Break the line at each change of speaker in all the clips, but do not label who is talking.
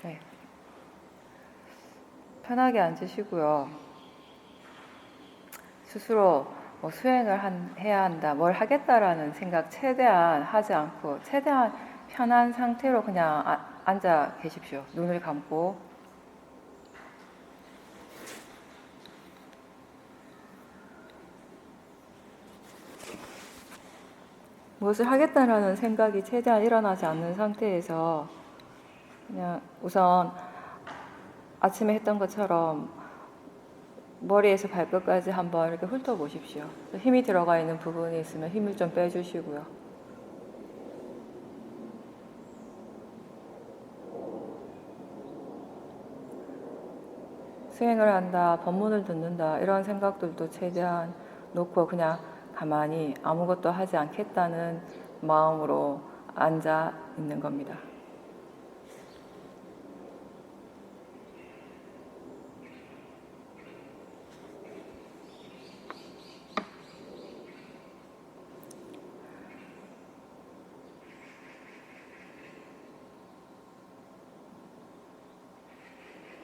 네. 편하게 앉으시고요. 스스로 수행을 해야 한다, 뭘 하겠다라는 생각 최대한 하지 않고 최대한 편한 상태로 그냥 앉아 계십시오. 눈을 감고. 무엇을 하겠다라는 생각이 최대한 일어나지 않는 상태에서 그냥 우선 아침에 했던 것처럼 머리에서 발끝까지 한번 이렇게 훑어보십시오. 힘이 들어가 있는 부분이 있으면 힘을 좀 빼주시고요. 수행을 한다, 법문을 듣는다 이런 생각들도 최대한 놓고 그냥 가만히 아무것도 하지 않겠다는 마음으로 앉아 있는 겁니다.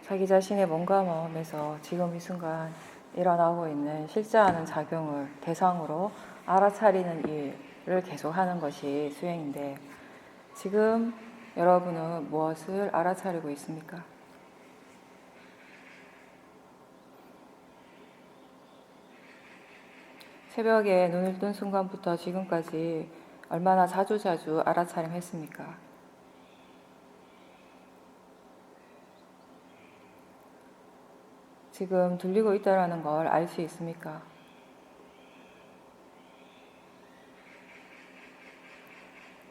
자기 자신의 몸과 마음에서 지금 이 순간 일어나고 있는 실제하는 작용을 대상으로 알아차리는 일을 계속하는 것이 수행인데, 지금 여러분은 무엇을 알아차리고 있습니까? 새벽에 눈을 뜬 순간부터 지금까지 얼마나 자주 알아차림했습니까? 지금 들리고 있다는 걸 알 수 있습니까?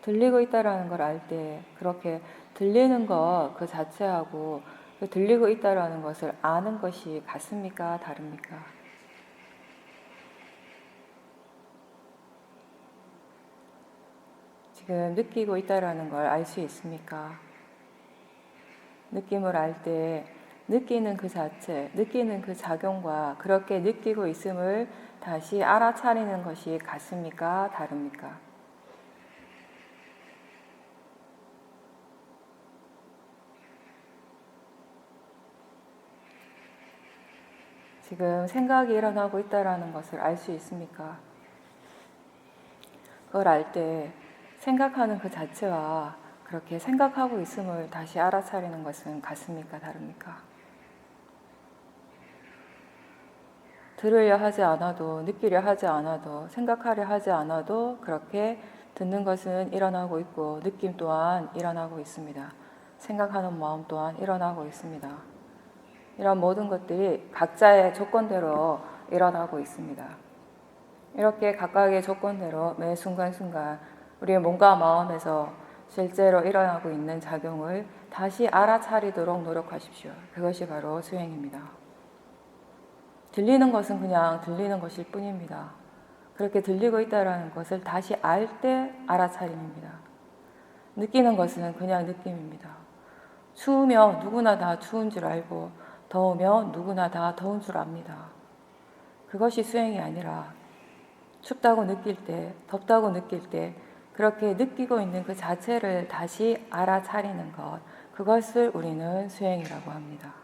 들리고 있다는 걸 알 때 그렇게 들리는 것 그 자체하고 그 들리고 있다는 것을 아는 것이 같습니까? 다릅니까? 지금 느끼고 있다는 걸 알 수 있습니까? 느낌을 알 때 느끼는 그 자체, 느끼는 그 작용과 그렇게 느끼고 있음을 다시 알아차리는 것이 같습니까? 다릅니까? 지금 생각이 일어나고 있다는 것을 알 수 있습니까? 그걸 알 때 생각하는 그 자체와 그렇게 생각하고 있음을 다시 알아차리는 것은 같습니까? 다릅니까? 들으려 하지 않아도, 느끼려 하지 않아도, 생각하려 하지 않아도 그렇게 듣는 것은 일어나고 있고 느낌 또한 일어나고 있습니다. 생각하는 마음 또한 일어나고 있습니다. 이런 모든 것들이 각자의 조건대로 일어나고 있습니다. 이렇게 각각의 조건대로 매 순간순간 우리의 몸과 마음에서 실제로 일어나고 있는 작용을 다시 알아차리도록 노력하십시오. 그것이 바로 수행입니다. 들리는 것은 그냥 들리는 것일 뿐입니다. 그렇게 들리고 있다는 것을 다시 알 때 알아차림입니다. 느끼는 것은 그냥 느낌입니다. 추우면 누구나 다 추운 줄 알고 더우면 누구나 다 더운 줄 압니다. 그것이 수행이 아니라 춥다고 느낄 때, 덥다고 느낄 때 그렇게 느끼고 있는 그 자체를 다시 알아차리는 것, 그것을 우리는 수행이라고 합니다.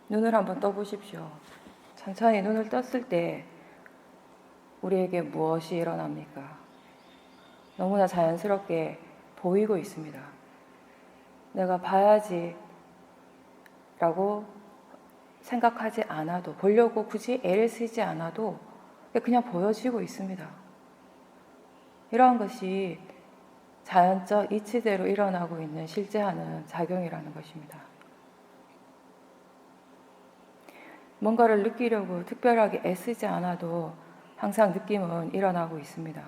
눈을 한번 떠보십시오. 천천히 눈을 떴을 때 우리에게 무엇이 일어납니까? 너무나 자연스럽게 보이고 있습니다. 내가 봐야지 라고 생각하지 않아도, 보려고 굳이 애를 쓰지 않아도 그냥 보여지고 있습니다. 이러한 것이 자연적 이치대로 일어나고 있는 실제하는 작용이라는 것입니다. 뭔가를 느끼려고 특별하게 애쓰지 않아도 항상 느낌은 일어나고 있습니다.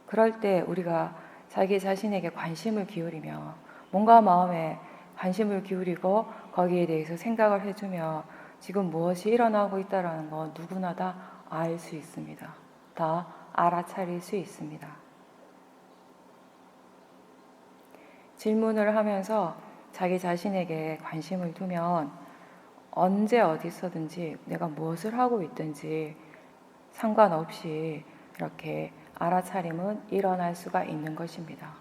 그럴 때 우리가 자기 자신에게 관심을 기울이며 몸과 마음에 관심을 기울이고 거기에 대해서 생각을 해주며 지금 무엇이 일어나고 있다는 건 누구나 다 알 수 있습니다. 다 알아차릴 수 있습니다. 질문을 하면서 자기 자신에게 관심을 두면 언제 어디서든지 내가 무엇을 하고 있든지 상관없이 이렇게 알아차림은 일어날 수가 있는 것입니다.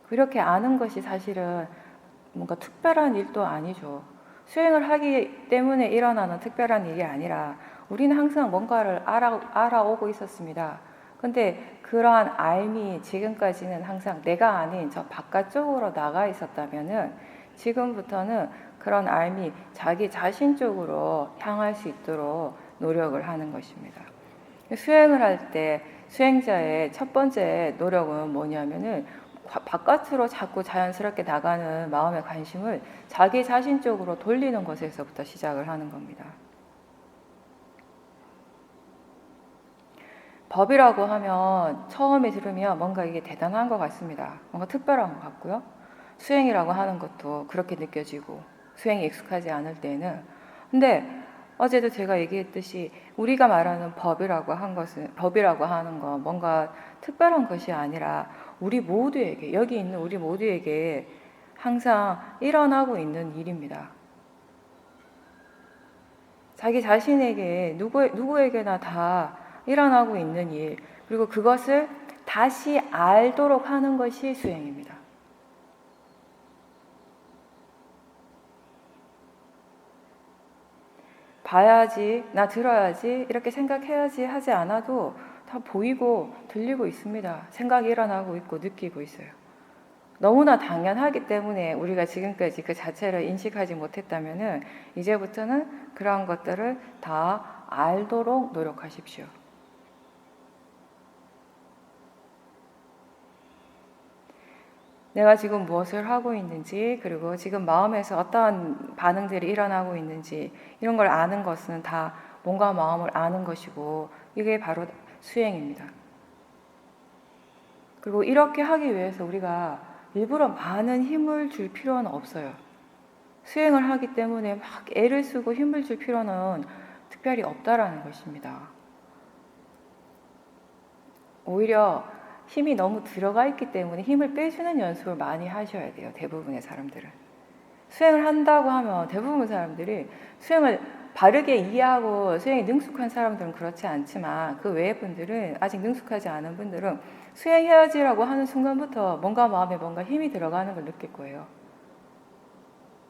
그렇게 아는 것이 사실은 뭔가 특별한 일도 아니죠. 수행을 하기 때문에 일어나는 특별한 일이 아니라 우리는 항상 뭔가를 알아오고 있었습니다. 근데 그러한 알미 지금까지는 항상 내가 아닌 저 바깥쪽으로 나가 있었다면은 지금부터는 그런 알미 자기 자신 쪽으로 향할 수 있도록 노력을 하는 것입니다. 수행을 할 때 수행자의 첫 번째 노력은 뭐냐면은 바깥으로 자꾸 자연스럽게 나가는 마음의 관심을 자기 자신 쪽으로 돌리는 것에서부터 시작을 하는 겁니다. 법이라고 하면 처음에 들으면 뭔가 이게 대단한 것 같습니다. 뭔가 특별한 것 같고요. 수행이라고 하는 것도 그렇게 느껴지고 수행이 익숙하지 않을 때는 근데 어제도 제가 얘기했듯이 우리가 말하는 법이라고 하는 건 뭔가 특별한 것이 아니라 우리 모두에게 여기 있는 우리 모두에게 항상 일어나고 있는 일입니다. 자기 자신에게 누구에게나 다 일어나고 있는 일 그리고 그것을 다시 알도록 하는 것이 수행입니다. 봐야지, 나 들어야지, 이렇게 생각해야지 하지 않아도 다 보이고 들리고 있습니다. 생각이 일어나고 있고 느끼고 있어요. 너무나 당연하기 때문에 우리가 지금까지 그 자체를 인식하지 못했다면은 이제부터는 그러한 것들을 다 알도록 노력하십시오. 내가 지금 무엇을 하고 있는지 그리고 지금 마음에서 어떠한 반응들이 일어나고 있는지 이런 걸 아는 것은 다 몸과 마음을 아는 것이고 이게 바로 수행입니다. 그리고 이렇게 하기 위해서 우리가 일부러 많은 힘을 줄 필요는 없어요. 수행을 하기 때문에 막 애를 쓰고 힘을 줄 필요는 특별히 없다라는 것입니다. 오히려 힘이 너무 들어가 있기 때문에 힘을 빼주는 연습을 많이 하셔야 돼요. 대부분의 사람들은. 수행을 한다고 하면 대부분 사람들이 수행을 바르게 이해하고 수행에 능숙한 사람들은 그렇지 않지만 그 외의 분들은 아직 능숙하지 않은 분들은 수행해야지라고 하는 순간부터 뭔가 마음에 뭔가 힘이 들어가는 걸 느낄 거예요.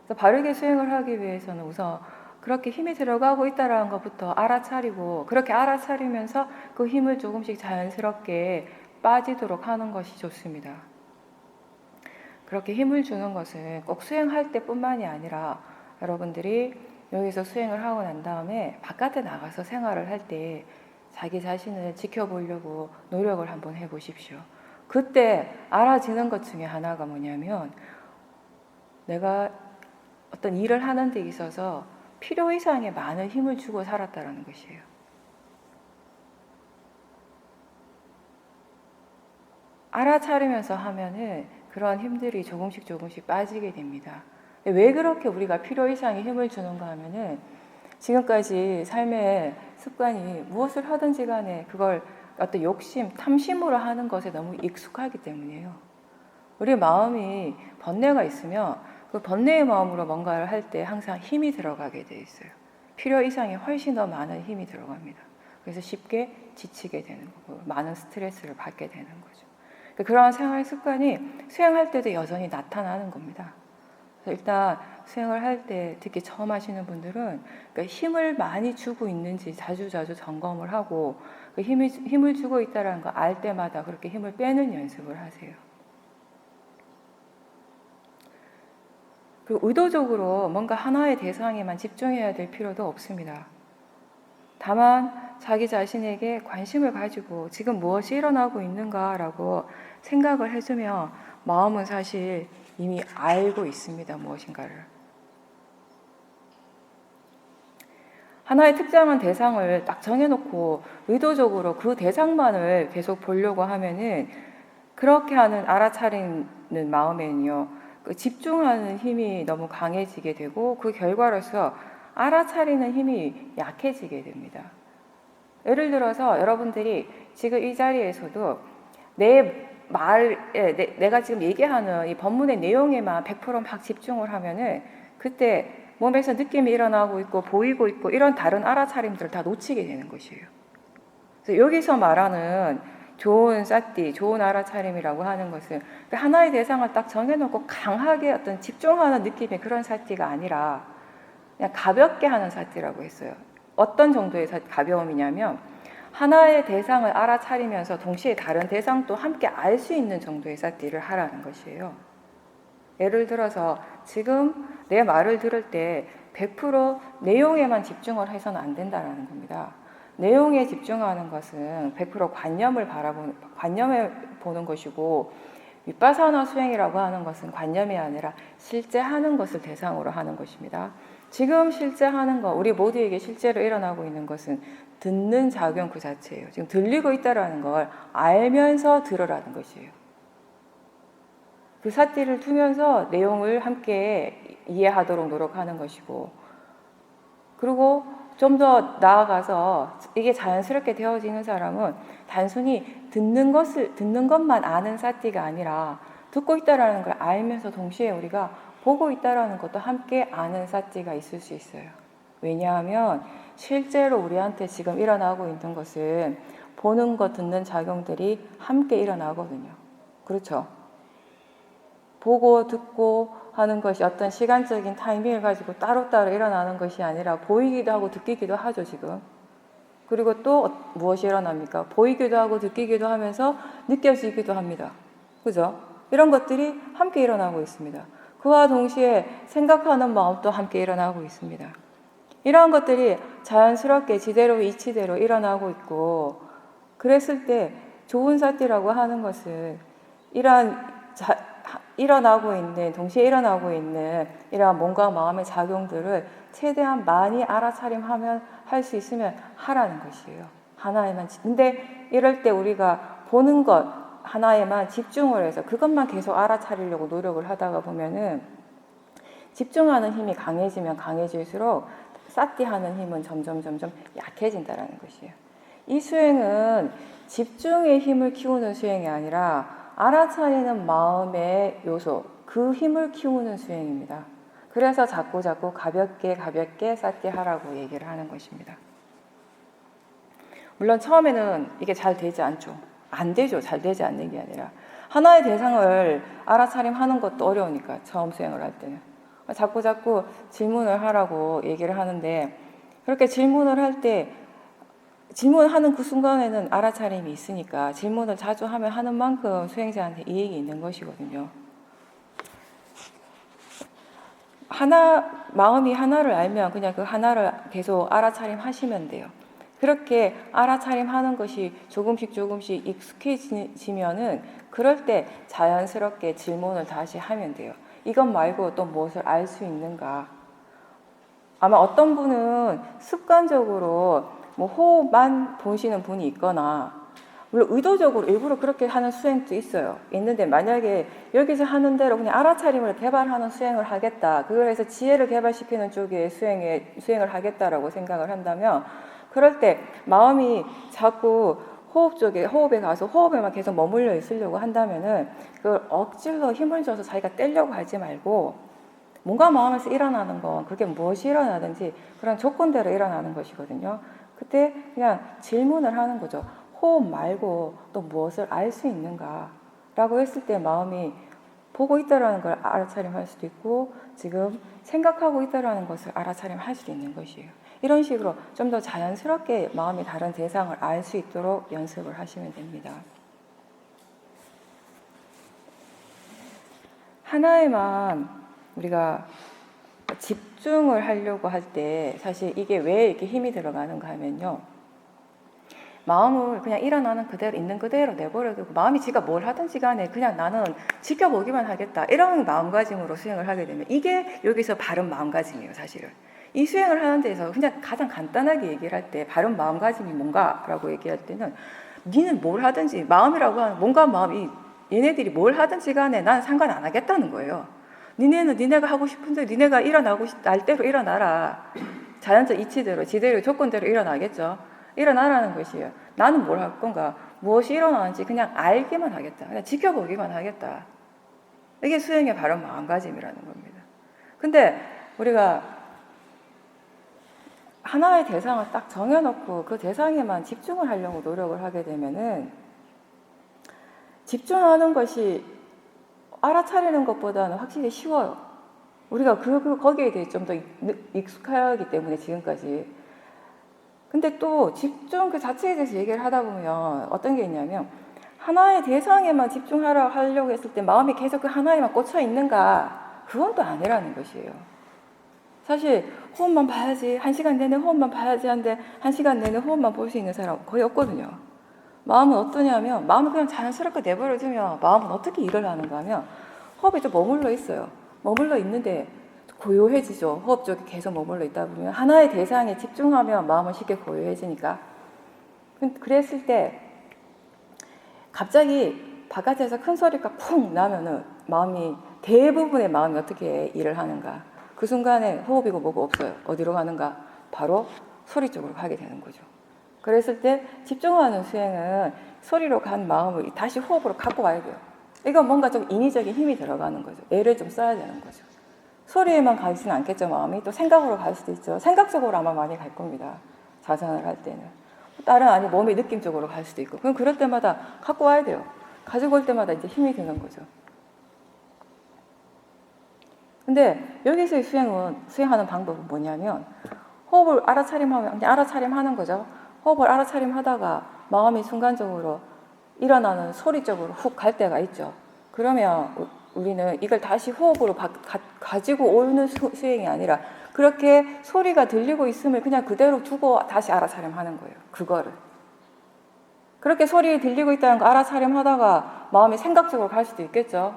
그래서 바르게 수행을 하기 위해서는 우선 그렇게 힘이 들어가고 있다는 것부터 알아차리고 그렇게 알아차리면서 그 힘을 조금씩 자연스럽게 빠지도록 하는 것이 좋습니다. 그렇게 힘을 주는 것은 꼭 수행할 때뿐만이 아니라 여러분들이 여기서 수행을 하고 난 다음에 바깥에 나가서 생활을 할 때 자기 자신을 지켜보려고 노력을 한번 해보십시오. 그때 알아지는 것 중에 하나가 뭐냐면 내가 어떤 일을 하는 데 있어서 필요 이상의 많은 힘을 주고 살았다는 것이에요. 알아차리면서 하면은 그런 힘들이 조금씩 빠지게 됩니다. 왜 그렇게 우리가 필요 이상의 힘을 주는가 하면은 지금까지 삶의 습관이 무엇을 하든지 간에 그걸 어떤 욕심, 탐심으로 하는 것에 너무 익숙하기 때문이에요. 우리 마음이 번뇌가 있으면 그 번뇌의 마음으로 뭔가를 할 때 항상 힘이 들어가게 돼 있어요. 필요 이상의 훨씬 더 많은 힘이 들어갑니다. 그래서 쉽게 지치게 되는 거고 많은 스트레스를 받게 되는 거죠. 그러한 생활 습관이 수행할 때도 여전히 나타나는 겁니다. 그래서 일단 수행을 할 때 특히 처음 하시는 분들은 그러니까 힘을 많이 주고 있는지 자주 점검을 하고 그 힘을 주고 있다는 거 알 때마다 그렇게 힘을 빼는 연습을 하세요. 그리고 의도적으로 뭔가 하나의 대상에만 집중해야 될 필요도 없습니다. 다만 자기 자신에게 관심을 가지고 지금 무엇이 일어나고 있는가라고 생각을 해주면 마음은 사실 이미 알고 있습니다. 무엇인가를. 하나의 특정한 대상을 딱 정해놓고 의도적으로 그 대상만을 계속 보려고 하면은 그렇게 하는 알아차리는 마음에는요. 그 집중하는 힘이 너무 강해지게 되고 그 결과로서 알아차리는 힘이 약해지게 됩니다. 예를 들어서 여러분들이 지금 이 자리에서도 내 말에 내가 지금 얘기하는 이 법문의 내용에만 100% 막 집중을 하면은 그때 몸에서 느낌이 일어나고 있고 보이고 있고 이런 다른 알아차림들을 다 놓치게 되는 것이에요. 그래서 여기서 말하는 좋은 사티, 좋은 알아차림이라고 하는 것은 하나의 대상을 딱 정해놓고 강하게 어떤 집중하는 느낌의 그런 사티가 아니라 그냥 가볍게 하는 사티라고 했어요. 어떤 정도의 가벼움이냐면 하나의 대상을 알아차리면서 동시에 다른 대상도 함께 알 수 있는 정도의 사티를 하라는 것이에요. 예를 들어서 지금 내 말을 들을 때 100% 내용에만 집중을 해서는 안 된다는 겁니다. 내용에 집중하는 것은 100% 관념을 보는 것이고, 윗바사나 수행이라고 하는 것은 관념이 아니라 실제 하는 것을 대상으로 하는 것입니다. 지금 실제 하는 것, 우리 모두에게 실제로 일어나고 있는 것은 듣는 작용 그 자체예요. 지금 들리고 있다는 걸 알면서 들으라는 것이에요. 그 사티를 두면서 내용을 함께 이해하도록 노력하는 것이고, 그리고 좀 더 나아가서 이게 자연스럽게 되어지는 사람은 단순히 듣는 것만 아는 사티가 아니라 듣고 있다라는 걸 알면서 동시에 우리가 보고 있다라는 것도 함께 아는 사티가 있을 수 있어요. 왜냐하면 실제로 우리한테 지금 일어나고 있는 것은 보는 것, 듣는 작용들이 함께 일어나거든요. 그렇죠? 보고 듣고 하는 것이 어떤 시간적인 타이밍을 가지고 따로따로 일어나는 것이 아니라 보이기도 하고 듣기도 하죠, 지금. 그리고 또 무엇이 일어납니까? 보이기도 하고 듣기도 하면서 느껴지기도 합니다. 그죠? 이런 것들이 함께 일어나고 있습니다. 그와 동시에 생각하는 마음도 함께 일어나고 있습니다. 이러한 것들이 자연스럽게 지대로 이치대로 일어나고 있고, 그랬을 때 좋은 사티라고 하는 것은 동시에 일어나고 있는 이러한 몸과 마음의 작용들을 최대한 많이 알아차림하면 할 수 있으면 하라는 것이에요. 하나에만. 근데 이럴 때 우리가 보는 것 하나에만 집중을 해서 그것만 계속 알아차리려고 노력을 하다가 보면은 집중하는 힘이 강해지면 강해질수록 사티하는 힘은 점점 약해진다는 것이에요. 이 수행은 집중의 힘을 키우는 수행이 아니라 알아차리는 마음의 요소, 그 힘을 키우는 수행입니다. 그래서 자꾸 가볍게 사티하라고 얘기를 하는 것입니다. 물론 처음에는 이게 잘 되지 않죠. 안 되죠. 잘 되지 않는 게 아니라 하나의 대상을 알아차림하는 것도 어려우니까, 처음 수행을 할 때는 자꾸 질문을 하라고 얘기를 하는데, 그렇게 질문을 할 때 질문하는 그 순간에는 알아차림이 있으니까 질문을 자주 하는 만큼 수행자한테 이익이 있는 것이거든요. 마음이 하나를 알면 그냥 그 하나를 계속 알아차림 하시면 돼요. 그렇게 알아차림 하는 것이 조금씩 익숙해지면은 그럴 때 자연스럽게 질문을 다시 하면 돼요. 이것 말고 또 무엇을 알 수 있는가? 아마 어떤 분은 습관적으로 호흡만 보시는 분이 있거나, 물론 의도적으로 일부러 그렇게 하는 수행도 있는데, 만약에 여기서 하는 대로 그냥 알아차림을 개발하는 수행을 하겠다, 그걸 해서 지혜를 개발시키는 쪽에 수행을 하겠다라고 생각을 한다면, 그럴 때 마음이 자꾸 호흡에 가서 호흡에만 계속 머물러 있으려고 한다면은 그걸 억지로 힘을 줘서 자기가 떼려고 하지 말고, 뭔가 마음에서 일어나는 건 그게 무엇이 일어나든지 그런 조건대로 일어나는 것이거든요. 그때 그냥 질문을 하는 거죠. 호흡 말고 또 무엇을 알 수 있는가? 라고 했을 때 마음이 보고 있다라는 걸 알아차림할 수도 있고, 지금 생각하고 있다라는 것을 알아차림할 수도 있는 것이에요. 이런 식으로 좀 더 자연스럽게 마음이 다른 대상을 알 수 있도록 연습을 하시면 됩니다. 하나에만 우리가 집중을 하려고 할 때 사실 이게 왜 이렇게 힘이 들어가는가 하면요, 마음을 그냥 일어나는 그대로 있는 그대로 내버려두고 마음이 지가 뭘 하든지 간에 그냥 나는 지켜보기만 하겠다, 이런 마음가짐으로 수행을 하게 되면 이게 여기서 바른 마음가짐이에요. 사실은 이 수행을 하는 데서 그냥 가장 간단하게 얘기를 할 때 바른 마음가짐이 뭔가라고 얘기할 때는, 니는 뭘 하든지, 마음이라고 하는 뭔가 마음이 얘네들이 뭘 하든지 간에 난 상관 안 하겠다는 거예요. 니네는 니네가 하고 싶은데 니네가 날 대로 일어나라. 자연적 이치대로 지대로 조건대로 일어나겠죠. 일어나라는 것이에요. 나는 뭘 할 건가, 무엇이 일어나는지 그냥 알기만 하겠다, 그냥 지켜보기만 하겠다. 이게 수행의 바른 마음가짐이라는 겁니다. 근데 우리가 하나의 대상을 딱 정해놓고 그 대상에만 집중을 하려고 노력을 하게 되면은 집중하는 것이 알아차리는 것보다는 확실히 쉬워요. 우리가 거기에 대해 좀 더 익숙하기 때문에 지금까지. 근데 또 집중 그 자체에 대해서 얘기를 하다 보면 어떤 게 있냐면 하나의 대상에만 하려고 했을 때 마음이 계속 그 하나에만 꽂혀 있는가? 그건 또 아니라는 것이에요. 사실 호흡만 봐야지, 1시간 내내 호흡만 봐야지 하는데 1시간 내내 호흡만 볼 수 있는 사람 거의 없거든요. 마음은 어떠냐면 마음을 그냥 자연스럽게 내버려두면 마음은 어떻게 일을 하는가 하면 호흡이 좀 머물러 있어요. 머물러 있는데 고요해지죠. 호흡 쪽에 계속 머물러 있다 보면 하나의 대상에 집중하면 마음은 쉽게 고요해지니까. 그랬을 때 갑자기 바깥에서 큰 소리가 쿵 나면은 대부분의 마음이 어떻게 일을 하는가. 그 순간에 호흡이고 뭐고 없어요. 어디로 가는가? 바로 소리 쪽으로 가게 되는 거죠. 그랬을 때 집중하는 수행은 소리로 간 마음을 다시 호흡으로 갖고 와야 돼요. 이건 뭔가 좀 인위적인 힘이 들어가는 거죠. 애를 좀 써야 되는 거죠. 소리에만 가지는 않겠죠. 마음이 또 생각으로 갈 수도 있죠. 생각적으로 아마 많이 갈 겁니다. 자선을 할 때는. 다른 몸의 느낌 쪽으로 갈 수도 있고. 그럼 그럴 때마다 갖고 와야 돼요. 가지고 올 때마다 이제 힘이 드는 거죠. 근데 여기서의 수행하는 방법은 뭐냐면 호흡을 알아차림하면 그냥 알아차림하는 거죠. 호흡을 알아차림하다가 마음이 순간적으로 일어나는 소리 쪽으로 훅 갈 때가 있죠. 그러면 우리는 이걸 다시 호흡으로 가지고 오는 수행이 아니라 그렇게 소리가 들리고 있음을 그냥 그대로 두고 다시 알아차림하는 거예요. 그거를. 그렇게 소리 들리고 있다는 거 알아차림하다가 마음이 생각적으로 갈 수도 있겠죠.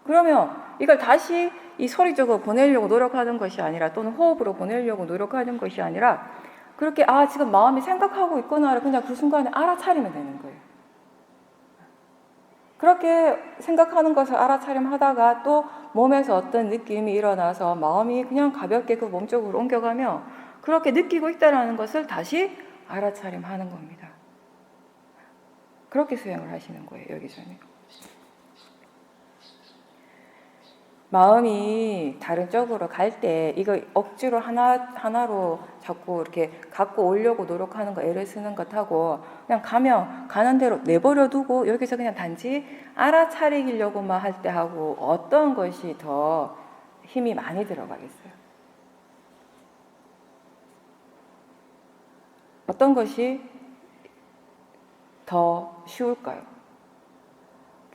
그러면 이걸 다시 이 소리 쪽으로 보내려고 노력하는 것이 아니라 또는 호흡으로 보내려고 노력하는 것이 아니라 그렇게 지금 마음이 생각하고 있구나를 그냥 그 순간에 알아차리면 되는 거예요. 그렇게 생각하는 것을 알아차림하다가 또 몸에서 어떤 느낌이 일어나서 마음이 그냥 가볍게 그 몸 쪽으로 옮겨가며 그렇게 느끼고 있다는 것을 다시 알아차림하는 겁니다. 그렇게 수행을 하시는 거예요. 여기서는. 마음이 다른 쪽으로 갈 때 이거 억지로 하나로 자꾸 이렇게 갖고 오려고 노력하는 거 애를 쓰는 것하고 그냥 가는 대로 내버려 두고 여기서 그냥 단지 알아차리려고만 할 때 하고 어떤 것이 더 힘이 많이 들어가겠어요? 어떤 것이 더 쉬울까요?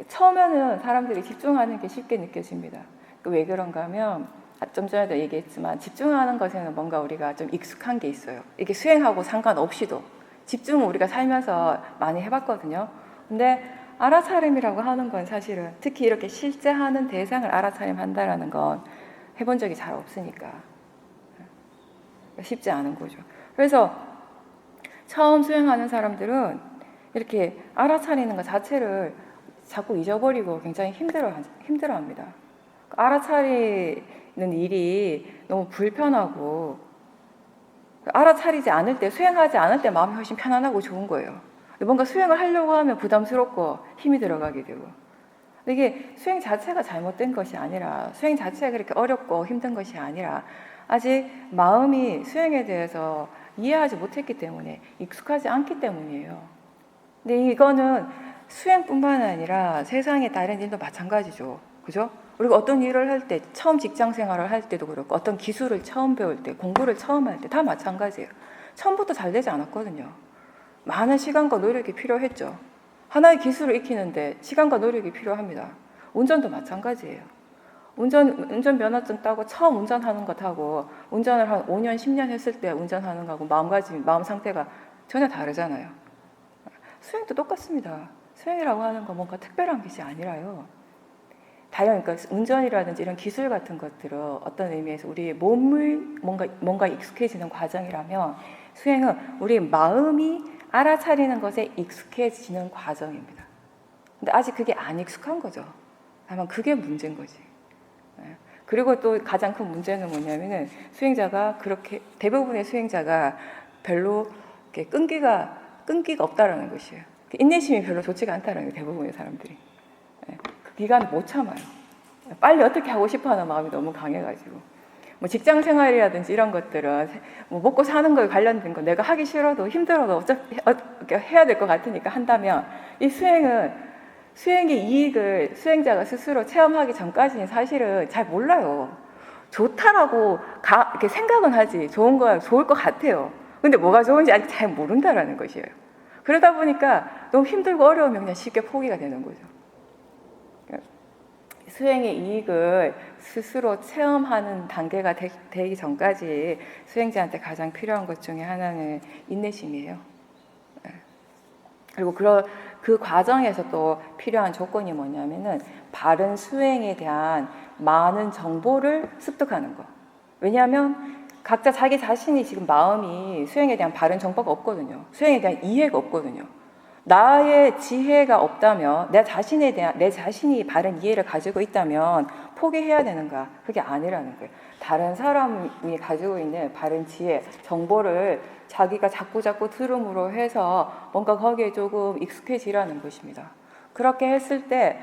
처음에는 사람들이 집중하는 게 쉽게 느껴집니다. 왜 그런가 하면 좀 전에도 얘기했지만 집중하는 것에는 뭔가 우리가 좀 익숙한 게 있어요. 이게 수행하고 상관없이도 집중은 우리가 살면서 많이 해봤거든요. 근데 알아차림이라고 하는 건 사실은 특히 이렇게 실제 하는 대상을 알아차림한다라는 건 해본 적이 잘 없으니까 쉽지 않은 거죠. 그래서 처음 수행하는 사람들은 이렇게 알아차리는 것 자체를 자꾸 잊어버리고 굉장히 힘들어합니다. 알아차리는 일이 너무 불편하고 알아차리지 않을 때, 수행하지 않을 때 마음이 훨씬 편안하고 좋은 거예요. 뭔가 수행을 하려고 하면 부담스럽고 힘이 들어가게 되고 이게 수행 자체가 잘못된 것이 아니라 수행 자체가 그렇게 어렵고 힘든 것이 아니라 아직 마음이 수행에 대해서 이해하지 못했기 때문에 익숙하지 않기 때문이에요. 근데 이거는 수행뿐만 아니라 세상의 다른 일도 마찬가지죠. 그죠? 우리가 어떤 일을 할 때, 처음 직장 생활을 할 때도 그렇고, 어떤 기술을 처음 배울 때, 공부를 처음 할 때 다 마찬가지예요. 처음부터 잘 되지 않았거든요. 많은 시간과 노력이 필요했죠. 하나의 기술을 익히는데 시간과 노력이 필요합니다. 운전도 마찬가지예요. 운전면허증 따고 처음 운전하는 것하고 운전을 한 5년, 10년 했을 때 운전하는 거하고 마음 상태가 전혀 다르잖아요. 수행도 똑같습니다. 수행이라고 하는 건 뭔가 특별한 것이 아니라요. 그러니까 운전이라든지 이런 기술 같은 것들은 어떤 의미에서 우리의 몸을 뭔가 익숙해지는 과정이라면 수행은 우리의 마음이 알아차리는 것에 익숙해지는 과정입니다. 근데 아직 그게 안 익숙한 거죠. 다만 그게 문제인 거지. 그리고 또 가장 큰 문제는 뭐냐면은 대부분의 수행자가 별로 끈기가 없다라는 것이에요. 인내심이 별로 좋지가 않다라는 거예요. 대부분의 사람들이. 그 기간을 못 참아요. 빨리 어떻게 하고 싶어하는 마음이 너무 강해가지고 뭐 직장 생활이라든지 이런 것들은 뭐 먹고 사는 거에 관련된 거 내가 하기 싫어도 힘들어도 어차피 해야 될 것 같으니까 한다면, 이 수행의 이익을 수행자가 스스로 체험하기 전까지는 사실은 잘 몰라요. 좋다라고 이렇게 생각은 하지, 좋은 거야, 좋을 것 같아요. 근데 뭐가 좋은지 아직 잘 모른다라는 것이에요. 그러다 보니까 너무 힘들고 어려우면 그냥 쉽게 포기가 되는 거죠. 수행의 이익을 스스로 체험하는 단계가 되기 전까지 수행자한테 가장 필요한 것 중에 하나는 인내심이에요. 그리고 그 과정에서 또 필요한 조건이 뭐냐면은 바른 수행에 대한 많은 정보를 습득하는 거. 왜냐하면 각자 자기 자신이 지금 마음이 수행에 대한 바른 정보가 없거든요. 수행에 대한 이해가 없거든요. 나의 지혜가 없다면, 내 자신이 바른 이해를 가지고 있다면 포기해야 되는가? 그게 아니라는 거예요. 다른 사람이 가지고 있는 바른 지혜, 정보를 자기가 자꾸 들음으로 해서 뭔가 거기에 조금 익숙해지라는 것입니다. 그렇게 했을 때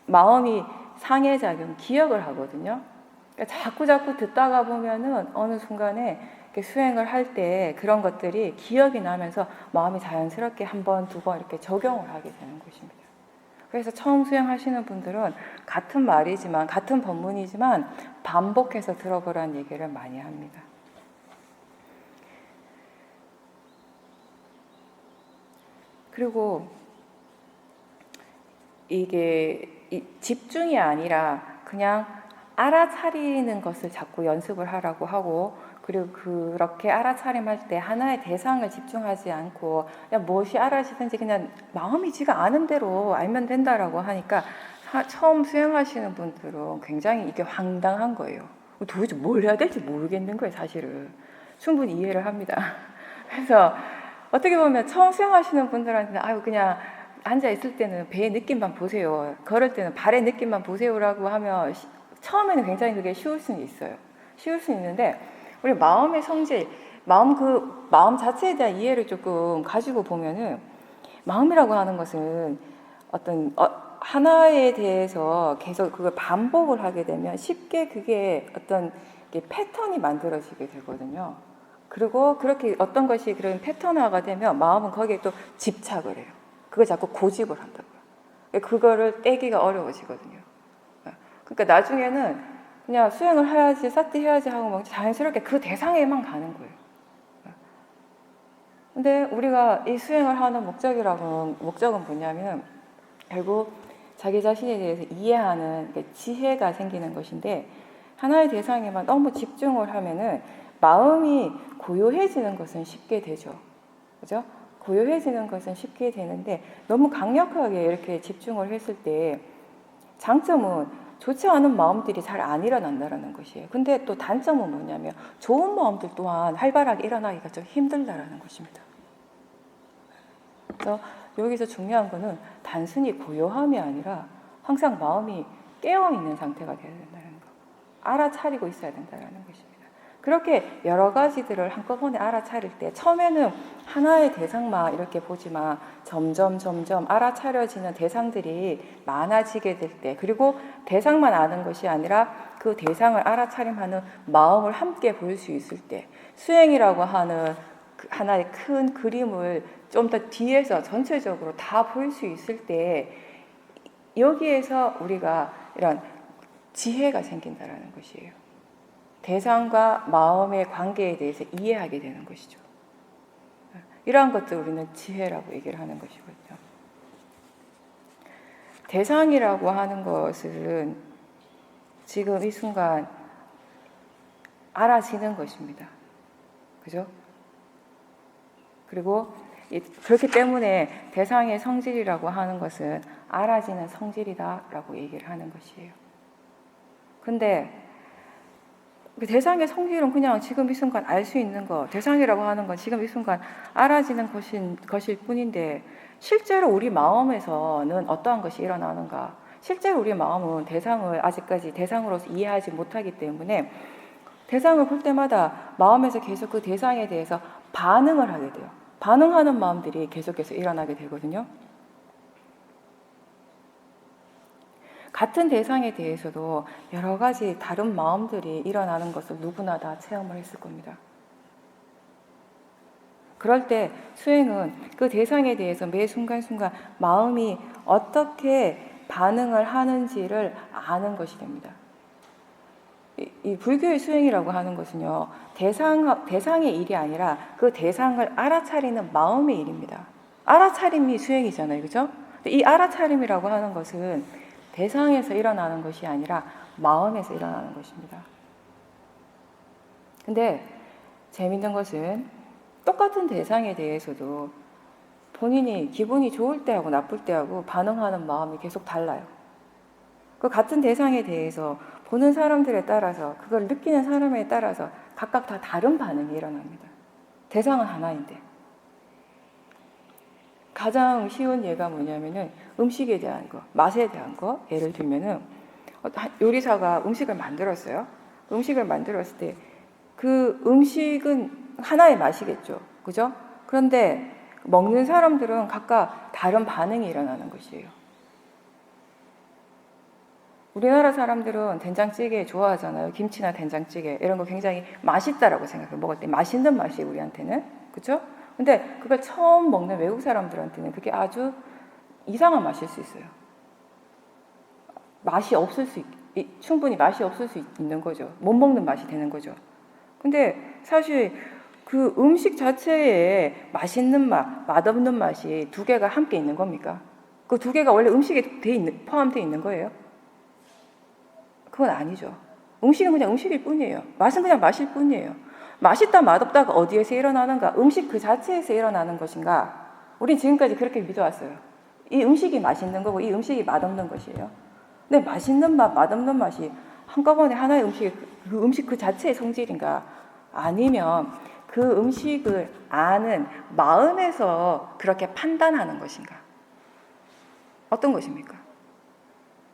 마음이 상해작용, 기억을 하거든요. 그러니까 자꾸 듣다가 보면은 어느 순간에 수행을 할 때 그런 것들이 기억이 나면서 마음이 자연스럽게 한 번, 두 번 이렇게 적용을 하게 되는 것입니다. 그래서 처음 수행하시는 분들은 같은 말이지만, 같은 법문이지만 반복해서 들어보라는 얘기를 많이 합니다. 그리고 이게 집중이 아니라 그냥 알아차리는 것을 자꾸 연습을 하라고 하고, 그리고 그렇게 알아차림할 때 하나의 대상을 집중하지 않고 그냥 무엇이 알아지든지 그냥 마음이 지가 아는 대로 알면 된다라고 하니까 처음 수행하시는 분들은 굉장히 이게 황당한 거예요. 도대체 뭘 해야 될지 모르겠는 거예요, 사실은. 충분히 이해를 합니다. 그래서 어떻게 보면 처음 수행하시는 분들한테는 아유 그냥 앉아 있을 때는 배의 느낌만 보세요, 걸을 때는 발의 느낌만 보세요라고 하면 처음에는 굉장히 그게 쉬울 수는 있어요. 쉬울 수 있는데 우리 마음의 성질, 마음 자체에 대한 이해를 조금 가지고 보면은, 마음이라고 하는 것은 어떤 하나에 대해서 계속 그걸 반복을 하게 되면 쉽게 그게 어떤 패턴이 만들어지게 되거든요. 그리고 그렇게 어떤 것이 그런 패턴화가 되면 마음은 거기에 또 집착을 해요. 그걸 자꾸 고집을 한다고요. 그거를 떼기가 어려워지거든요. 그러니까 나중에는 그냥 수행을 해야지, 싹디 해야지 하고 막 자연스럽게 그 대상에만 가는 거예요. 근데 우리가 이 수행을 하는 목적은 뭐냐면 결국 자기 자신에 대해서 이해하는 지혜가 생기는 것인데, 하나의 대상에만 너무 집중을 하면은 마음이 고요해지는 것은 쉽게 되죠. 그죠? 고요해지는 것은 쉽게 되는데 너무 강력하게 이렇게 집중을 했을 때 장점은 좋지 않은 마음들이 잘 안 일어난다는 것이에요. 근데 또 단점은 뭐냐면 좋은 마음들 또한 활발하게 일어나기가 좀 힘들다라는 것입니다. 그래서 여기서 중요한 거는 단순히 고요함이 아니라 항상 마음이 깨어있는 상태가 되어야 된다는 거. 알아차리고 있어야 된다는 것입니다. 그렇게 여러 가지들을 한꺼번에 알아차릴 때 처음에는 하나의 대상만 이렇게 보지만 점점 알아차려지는 대상들이 많아지게 될 때, 그리고 대상만 아는 것이 아니라 그 대상을 알아차림하는 마음을 함께 볼 수 있을 때, 수행이라고 하는 하나의 큰 그림을 좀 더 뒤에서 전체적으로 다 볼 수 있을 때 여기에서 우리가 이런 지혜가 생긴다는 것이에요. 대상과 마음의 관계에 대해서 이해하게 되는 것이죠. 이러한 것들 우리는 지혜라고 얘기를 하는 것이거든요. 대상이라고 하는 것은 지금 이 순간 알아지는 것입니다. 그죠? 그리고 그렇기 때문에 대상의 성질이라고 하는 것은 알아지는 성질이다라고 얘기를 하는 것이에요. 근데 대상의 성질은 그냥 지금 이 순간 알 수 있는 것, 대상이라고 하는 건 지금 이 순간 알아지는 것일 뿐인데, 실제로 우리 마음에서는 어떠한 것이 일어나는가? 실제로 우리 마음은 대상을 아직까지 대상으로서 이해하지 못하기 때문에 대상을 볼 때마다 마음에서 계속 그 대상에 대해서 반응을 하게 돼요. 반응하는 마음들이 계속해서 일어나게 되거든요. 같은 대상에 대해서도 여러 가지 다른 마음들이 일어나는 것을 누구나 다 체험을 했을 겁니다. 그럴 때 수행은 그 대상에 대해서 매 순간순간 마음이 어떻게 반응을 하는지를 아는 것이 됩니다. 이 불교의 수행이라고 하는 것은요, 대상의 일이 아니라 그 대상을 알아차리는 마음의 일입니다. 알아차림이 수행이잖아요, 그죠? 이 알아차림이라고 하는 것은 대상에서 일어나는 것이 아니라 마음에서 일어나는 것입니다. 근데 재밌는 것은 똑같은 대상에 대해서도 본인이 기분이 좋을 때하고 나쁠 때하고 반응하는 마음이 계속 달라요. 그 같은 대상에 대해서 보는 사람들에 따라서, 그걸 느끼는 사람에 따라서 각각 다 다른 반응이 일어납니다. 대상은 하나인데. 가장 쉬운 예가 뭐냐면은 음식에 대한 거, 맛에 대한 거. 예를 들면은 요리사가 음식을 만들었어요. 음식을 만들었을 때 그 음식은 하나의 맛이겠죠. 그죠? 그런데 먹는 사람들은 각각 다른 반응이 일어나는 것이에요. 우리나라 사람들은 된장찌개 좋아하잖아요. 김치나 된장찌개 이런 거 굉장히 맛있다라고 생각해요. 먹을 때 맛있는 맛이 우리한테는. 그렇죠? 근데 그걸 처음 먹는 외국 사람들한테는 그게 아주 이상한 맛일 수 있어요. 맛이 없을 수 충분히 맛이 없을 수 있는 거죠. 못 먹는 맛이 되는 거죠. 근데 사실 그 음식 자체에 맛있는 맛, 맛없는 맛이 두 개가 함께 있는 겁니까? 그 두 개가 원래 음식에 포함되어 있는 거예요? 그건 아니죠. 음식은 그냥 음식일 뿐이에요. 맛은 그냥 맛일 뿐이에요. 맛있다 맛없다가 어디에서 일어나는가? 음식 그 자체에서 일어나는 것인가? 우린 지금까지 그렇게 믿어왔어요. 이 음식이 맛있는 거고 이 음식이 맛없는 것이에요. 근데 맛있는 맛, 맛없는 맛이 한꺼번에 하나의 그 음식 그 자체의 성질인가? 아니면 그 음식을 아는 마음에서 그렇게 판단하는 것인가? 어떤 것입니까?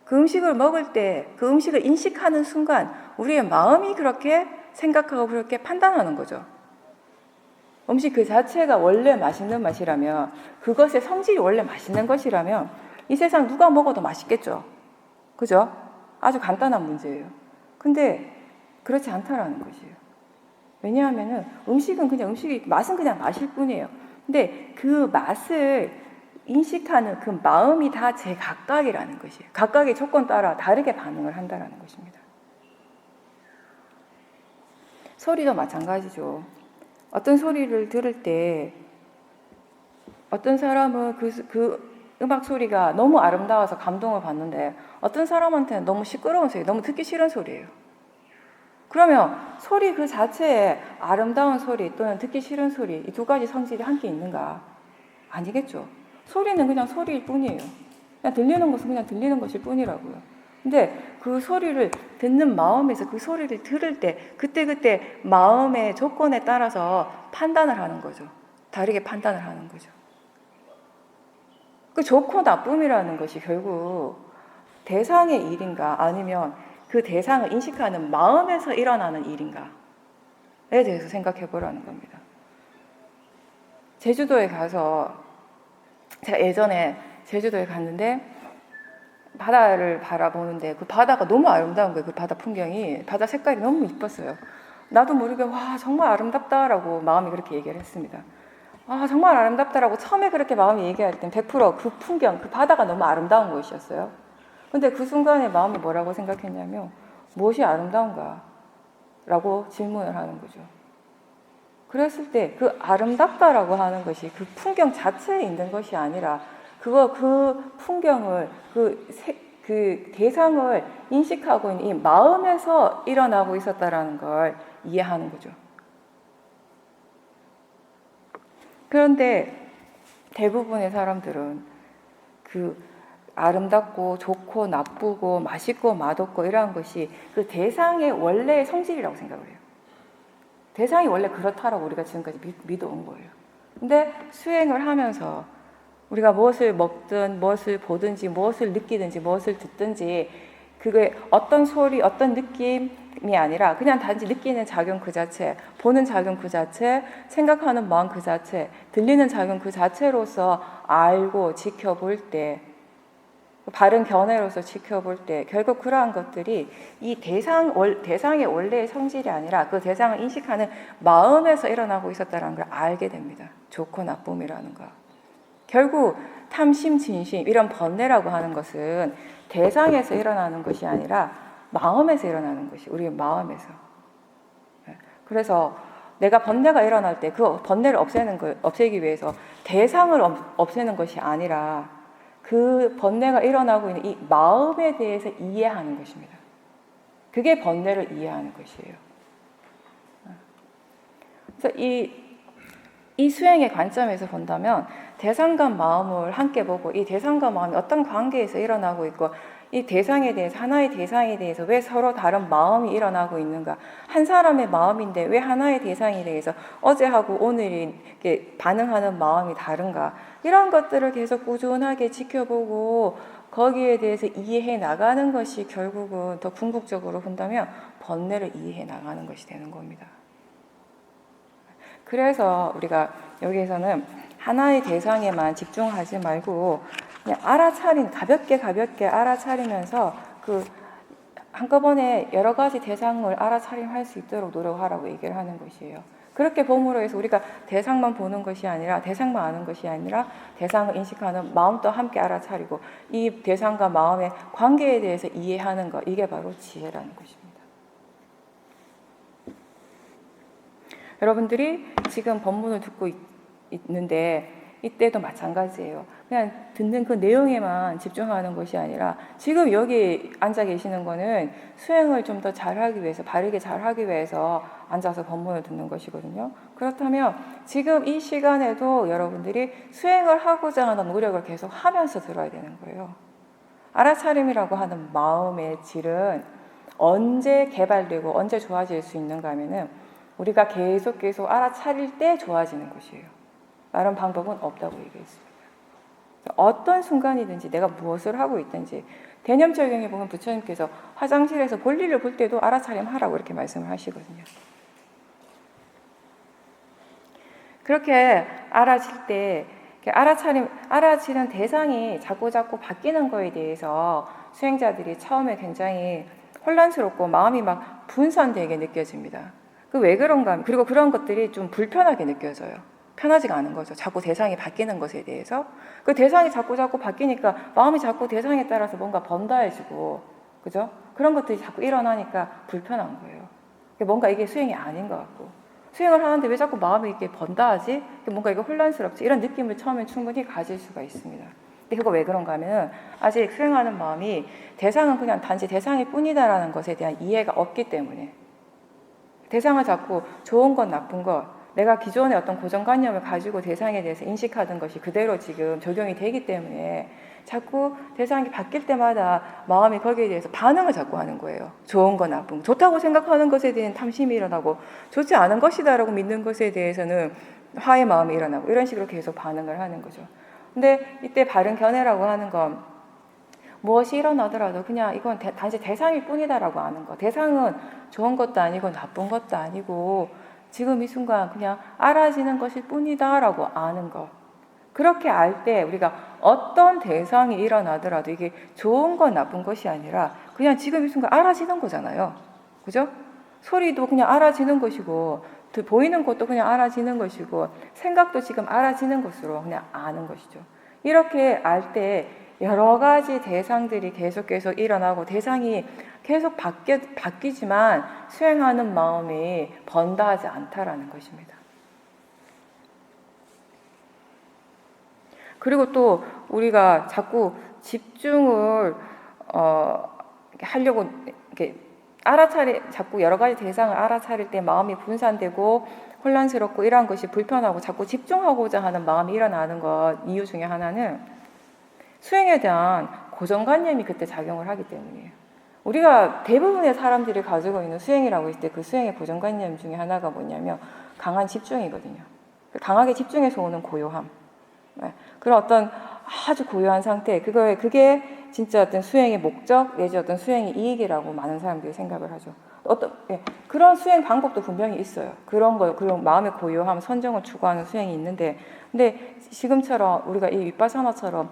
그 음식을 먹을 때, 그 음식을 인식하는 순간 우리의 마음이 그렇게 생각하고 그렇게 판단하는 거죠. 음식 그 자체가 원래 맛있는 맛이라면, 그것의 성질이 원래 맛있는 것이라면 이 세상 누가 먹어도 맛있겠죠. 그죠? 아주 간단한 문제예요. 근데 그렇지 않다라는 것이에요. 왜냐하면 음식은 그냥 맛은 그냥 맛일 뿐이에요. 근데 그 맛을 인식하는 그 마음이 다 제각각이라는 것이에요. 각각의 조건 따라 다르게 반응을 한다는 것입니다. 소리도 마찬가지죠. 어떤 소리를 들을 때 어떤 사람은 그 음악 소리가 너무 아름다워서 감동을 받는데 어떤 사람한테는 너무 시끄러운 소리, 너무 듣기 싫은 소리예요. 그러면 소리 그 자체에 아름다운 소리 또는 듣기 싫은 소리, 이 두 가지 성질이 함께 있는가? 아니겠죠. 소리는 그냥 소리일 뿐이에요. 그냥 들리는 것은 그냥 들리는 것일 뿐이라고요. 근데 그 소리를 듣는 마음에서 그 소리를 들을 때 그때 마음의 조건에 따라서 판단을 하는 거죠. 다르게 판단을 하는 거죠. 그 좋고 나쁨이라는 것이 결국 대상의 일인가 아니면 그 대상을 인식하는 마음에서 일어나는 일인가에 대해서 생각해 보라는 겁니다. 제주도에 가서 제가 예전에 제주도에 갔는데 바다를 바라보는데 그 바다가 너무 아름다운 거예요. 그 바다 풍경이, 바다 색깔이 너무 이뻤어요. 나도 모르게 와 정말 아름답다라고 마음이 그렇게 얘기를 했습니다. 아 정말 아름답다라고 처음에 그렇게 마음이 얘기할 땐 100%그 풍경, 그 바다가 너무 아름다운 것이었어요. 근데 그 순간에 마음이 뭐라고 생각했냐면 무엇이 아름다운가? 라고 질문을 하는 거죠. 그랬을 때 그 아름답다라고 하는 것이 그 풍경 자체에 있는 것이 아니라 그 풍경을 그 대상을 인식하고 있는 이 마음에서 일어나고 있었다라는 걸 이해하는 거죠. 그런데 대부분의 사람들은 그 아름답고 좋고 나쁘고 맛있고 맛없고 이러한 것이 그 대상의 원래의 성질이라고 생각을 해요. 대상이 원래 그렇다라고 우리가 지금까지 믿어온 거예요. 근데 수행을 하면서 우리가 무엇을 먹든 무엇을 보든지 무엇을 느끼든지 무엇을 듣든지 그게 어떤 소리 어떤 느낌이 아니라 그냥 단지 느끼는 작용 그 자체, 보는 작용 그 자체, 생각하는 마음 그 자체, 들리는 작용 그 자체로서 알고 지켜볼 때 바른 견해로서 지켜볼 때 결국 그러한 것들이 이 대상의 원래의 성질이 아니라 그 대상을 인식하는 마음에서 일어나고 있었다는 걸 알게 됩니다. 좋고 나쁨이라는 거. 결국 탐심, 진심 이런 번뇌라고 하는 것은 대상에서 일어나는 것이 아니라 마음에서 일어나는 것이 우리의 마음에서. 그래서 내가 번뇌가 일어날 때 그 번뇌를 없애기 위해서 대상을 없애는 것이 아니라 그 번뇌가 일어나고 있는 이 마음에 대해서 이해하는 것입니다. 그게 번뇌를 이해하는 것이에요. 그래서 이 수행의 관점에서 본다면 대상과 마음을 함께 보고 이 대상과 마음이 어떤 관계에서 일어나고 있고 이 대상에 대해서 하나의 대상에 대해서 왜 서로 다른 마음이 일어나고 있는가 한 사람의 마음인데 왜 하나의 대상에 대해서 어제하고 오늘이 반응하는 마음이 다른가 이런 것들을 계속 꾸준하게 지켜보고 거기에 대해서 이해해 나가는 것이 결국은 더 궁극적으로 본다면 번뇌를 이해해 나가는 것이 되는 겁니다. 그래서 우리가 여기에서는 하나의 대상에만 집중하지 말고 그냥 가볍게 알아차리면서 그 한꺼번에 여러 가지 대상을 알아차림할 수 있도록 노력하라고 얘기를 하는 것이에요. 그렇게 봄으로 해서 우리가 대상만 보는 것이 아니라 대상만 아는 것이 아니라 대상을 인식하는 마음도 함께 알아차리고 이 대상과 마음의 관계에 대해서 이해하는 것 이게 바로 지혜라는 것입니다. 여러분들이 지금 법문을 듣고 있는데 이때도 마찬가지예요. 그냥 듣는 그 내용에만 집중하는 것이 아니라 지금 여기 앉아 계시는 거는 수행을 좀 더 잘하기 위해서 바르게 잘하기 위해서 앉아서 법문을 듣는 것이거든요. 그렇다면 지금 이 시간에도 여러분들이 수행을 하고자 하는 노력을 계속 하면서 들어야 되는 거예요. 알아차림이라고 하는 마음의 질은 언제 개발되고 언제 좋아질 수 있는가 하면은 우리가 계속 알아차릴 때 좋아지는 것이에요. 다른 방법은 없다고 얘기했습니다. 어떤 순간이든지 내가 무엇을 하고 있든지 개념 적용해 보면 부처님께서 화장실에서 볼일을 볼 때도 알아차림하라고 이렇게 말씀을 하시거든요. 그렇게 알아칠 때 알아치는 대상이 자꾸 바뀌는 거에 대해서 수행자들이 처음에 굉장히 혼란스럽고 마음이 막 분산되게 느껴집니다. 그 왜 그런가? 그리고 그런 것들이 좀 불편하게 느껴져요. 편하지가 않은 거죠. 자꾸 대상이 바뀌는 것에 대해서. 그 대상이 자꾸 바뀌니까 마음이 자꾸 대상에 따라서 뭔가 번다해지고, 그죠? 그런 것들이 자꾸 일어나니까 불편한 거예요. 뭔가 이게 수행이 아닌 것 같고. 수행을 하는데 왜 자꾸 마음이 이렇게 번다하지? 뭔가 이게 혼란스럽지? 이런 느낌을 처음에 충분히 가질 수가 있습니다. 근데 그거 왜 그런가 하면 아직 수행하는 마음이 대상은 그냥 단지 대상일 뿐이다라는 것에 대한 이해가 없기 때문에 대상을 자꾸 좋은 것, 나쁜 것, 내가 기존의 어떤 고정관념을 가지고 대상에 대해서 인식하던 것이 그대로 지금 적용이 되기 때문에 자꾸 대상이 바뀔 때마다 마음이 거기에 대해서 반응을 자꾸 하는 거예요. 좋은 거, 나쁜 거. 좋다고 생각하는 것에 대한 탐심이 일어나고 좋지 않은 것이다라고 믿는 것에 대해서는 화의 마음이 일어나고 이런 식으로 계속 반응을 하는 거죠. 근데 이때 바른 견해라고 하는 건 무엇이 일어나더라도 그냥 이건 단지 대상일 뿐이다라고 아는 거. 대상은 좋은 것도 아니고 나쁜 것도 아니고 지금 이 순간 그냥 알아지는 것일 뿐이다라고 아는 것. 그렇게 알 때 우리가 어떤 대상이 일어나더라도 이게 좋은 것 나쁜 것이 아니라 그냥 지금 이 순간 알아지는 거잖아요. 그죠? 소리도 그냥 알아지는 것이고 보이는 것도 그냥 알아지는 것이고 생각도 지금 알아지는 것으로 그냥 아는 것이죠. 이렇게 알 때 여러 가지 대상들이 계속 일어나고 대상이 계속 바뀌지만 수행하는 마음이 번다하지 않다라는 것입니다. 그리고 또 우리가 자꾸 집중을 하려고 이렇게 자꾸 여러 가지 대상을 알아차릴 때 마음이 분산되고 혼란스럽고 이러한 것이 불편하고 자꾸 집중하고자 하는 마음이 일어나는 것 이유 중에 하나는 수행에 대한 고정관념이 그때 작용을 하기 때문이에요. 우리가 대부분의 사람들이 가지고 있는 수행이라고 했을 때 그 수행의 고정관념 중에 하나가 뭐냐면 강한 집중이거든요. 강하게 집중해서 오는 고요함. 그런 어떤 아주 고요한 상태, 그게 진짜 어떤 수행의 목적 내지 어떤 수행의 이익이라고 많은 사람들이 생각을 하죠. 그런 수행 방법도 분명히 있어요. 그런 마음의 고요함, 선정을 추구하는 수행이 있는데, 근데 지금처럼 우리가 이 윗바사나처럼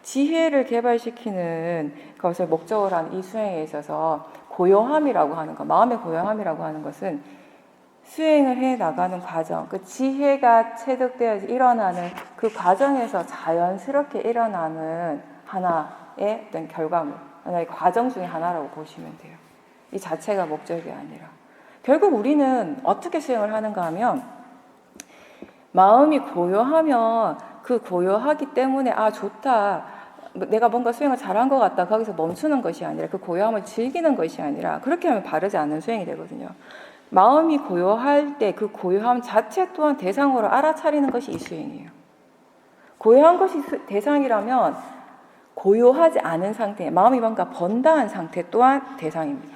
지혜를 개발시키는 것을 목적으로 한 이 수행에 있어서 고요함이라고 하는 것, 마음의 고요함이라고 하는 것은 수행을 해 나가는 과정, 그 지혜가 체득되어 일어나는 그 과정에서 자연스럽게 일어나는 하나의 어떤 결과물, 하나의 과정 중에 하나라고 보시면 돼요. 이 자체가 목적이 아니라. 결국 우리는 어떻게 수행을 하는가 하면 마음이 고요하면 그 고요하기 때문에 아 좋다, 내가 뭔가 수행을 잘한 것 같다, 거기서 멈추는 것이 아니라 그 고요함을 즐기는 것이 아니라 그렇게 하면 바르지 않는 수행이 되거든요. 마음이 고요할 때 그 고요함 자체 또한 대상으로 알아차리는 것이 이 수행이에요. 고요한 것이 대상이라면 고요하지 않은 상태, 마음이 뭔가 번다한 상태 또한 대상입니다.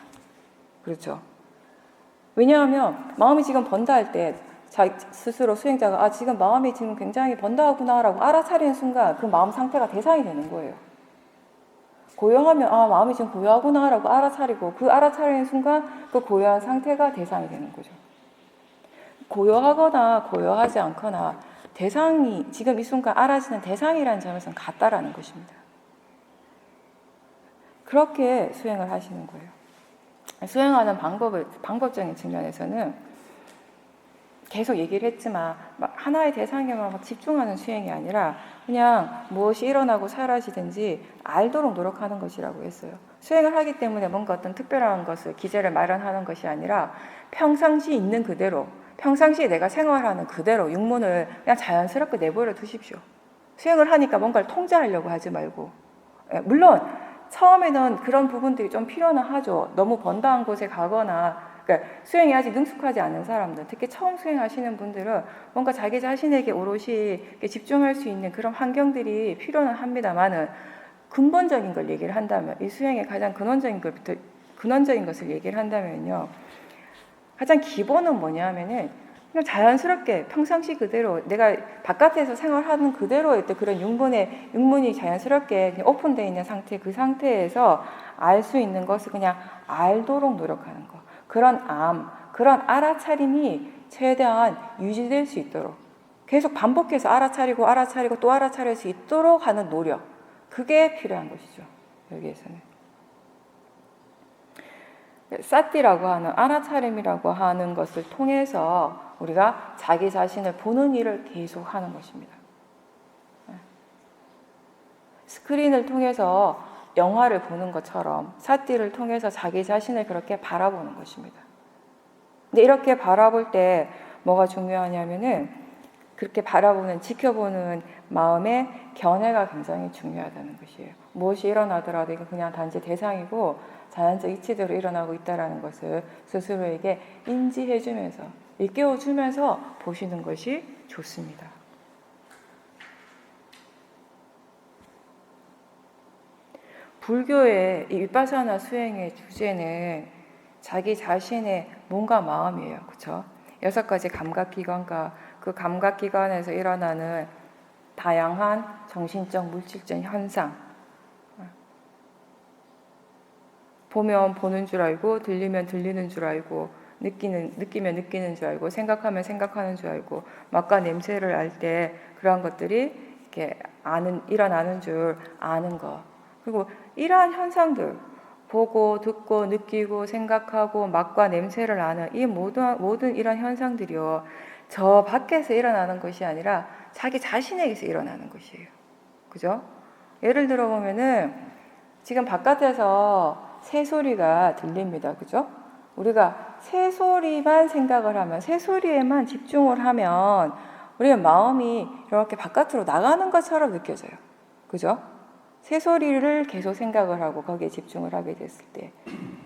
그렇죠? 왜냐하면 마음이 지금 번다할 때 자기 스스로 수행자가 아 지금 마음이 지금 굉장히 번다하구나라고 알아차리는 순간 그 마음 상태가 대상이 되는 거예요. 고요하면 아 마음이 지금 고요하구나라고 알아차리고 그 알아차리는 순간 그 고요한 상태가 대상이 되는 거죠. 고요하거나 고요하지 않거나 대상이 지금 이 순간 알아지는 대상이라는 점에서는 같다라는 것입니다. 그렇게 수행을 하시는 거예요. 수행하는 방법적인 측면에서는 계속 얘기를 했지만 하나의 대상에만 막 집중하는 수행이 아니라 그냥 무엇이 일어나고 사라지든지 알도록 노력하는 것이라고 했어요. 수행을 하기 때문에 뭔가 어떤 특별한 것을 기제를 마련하는 것이 아니라 평상시 있는 그대로, 평상시에 내가 생활하는 그대로 육문을 그냥 자연스럽게 내버려 두십시오. 수행을 하니까 뭔가를 통제하려고 하지 말고. 물론 처음에는 그런 부분들이 좀 필요는 하죠. 너무 번다한 곳에 가거나 그러니까 수행이 아직 능숙하지 않은 사람들, 특히 처음 수행하시는 분들은 뭔가 자기 자신에게 오롯이 집중할 수 있는 그런 환경들이 필요는 합니다만은 근본적인 걸 얘기를 한다면 이 수행의 가장 근원적인 것을 얘기를 한다면요, 가장 기본은 뭐냐면은 그냥 자연스럽게 평상시 그대로 내가 바깥에서 생활하는 그대로의 그런 육문이 자연스럽게 오픈되어 있는 상태, 그 상태에서 알 수 있는 것을 그냥 알도록 노력하는 것. 그런 알아차림이 최대한 유지될 수 있도록 계속 반복해서 알아차리고 또 알아차릴 수 있도록 하는 노력, 그게 필요한 것이죠. 여기에서는 사티라고 하는 알아차림이라고 하는 것을 통해서 우리가 자기 자신을 보는 일을 계속 하는 것입니다. 스크린을 통해서 영화를 보는 것처럼 사티를 통해서 자기 자신을 그렇게 바라보는 것입니다. 근데 이렇게 바라볼 때 뭐가 중요하냐면은 그렇게 지켜보는 마음의 견해가 굉장히 중요하다는 것이에요. 무엇이 일어나더라도 이거 그냥 단지 대상이고 자연적 이치대로 일어나고 있다는 것을 스스로에게 인지해주면서 일깨워주면서 보시는 것이 좋습니다. 불교의 이 윗바사나 수행의 주제는 자기 자신의 몸과 마음이에요. 그렇죠? 6가지 감각기관과 그 감각기관에서 일어나는 다양한 정신적, 물질적 현상. 보면 보는 줄 알고, 들리면 들리는 줄 알고, 느끼면 느끼는 줄 알고, 생각하면 생각하는 줄 알고, 맛과 냄새를 알 때 그러한 것들이 이렇게 일어나는 줄 아는 것. 그리고 이러한 현상들, 보고, 듣고, 느끼고, 생각하고, 맛과 냄새를 아는 이 모든 이런 현상들이요, 저 밖에서 일어나는 것이 아니라 자기 자신에게서 일어나는 것이에요. 그죠? 예를 들어 보면은 지금 바깥에서 새소리가 들립니다. 그죠? 우리가 새소리만 생각을 하면, 새소리에만 집중을 하면 우리의 마음이 이렇게 바깥으로 나가는 것처럼 느껴져요. 그죠? 새소리를 계속 생각을 하고 거기에 집중을 하게 됐을 때.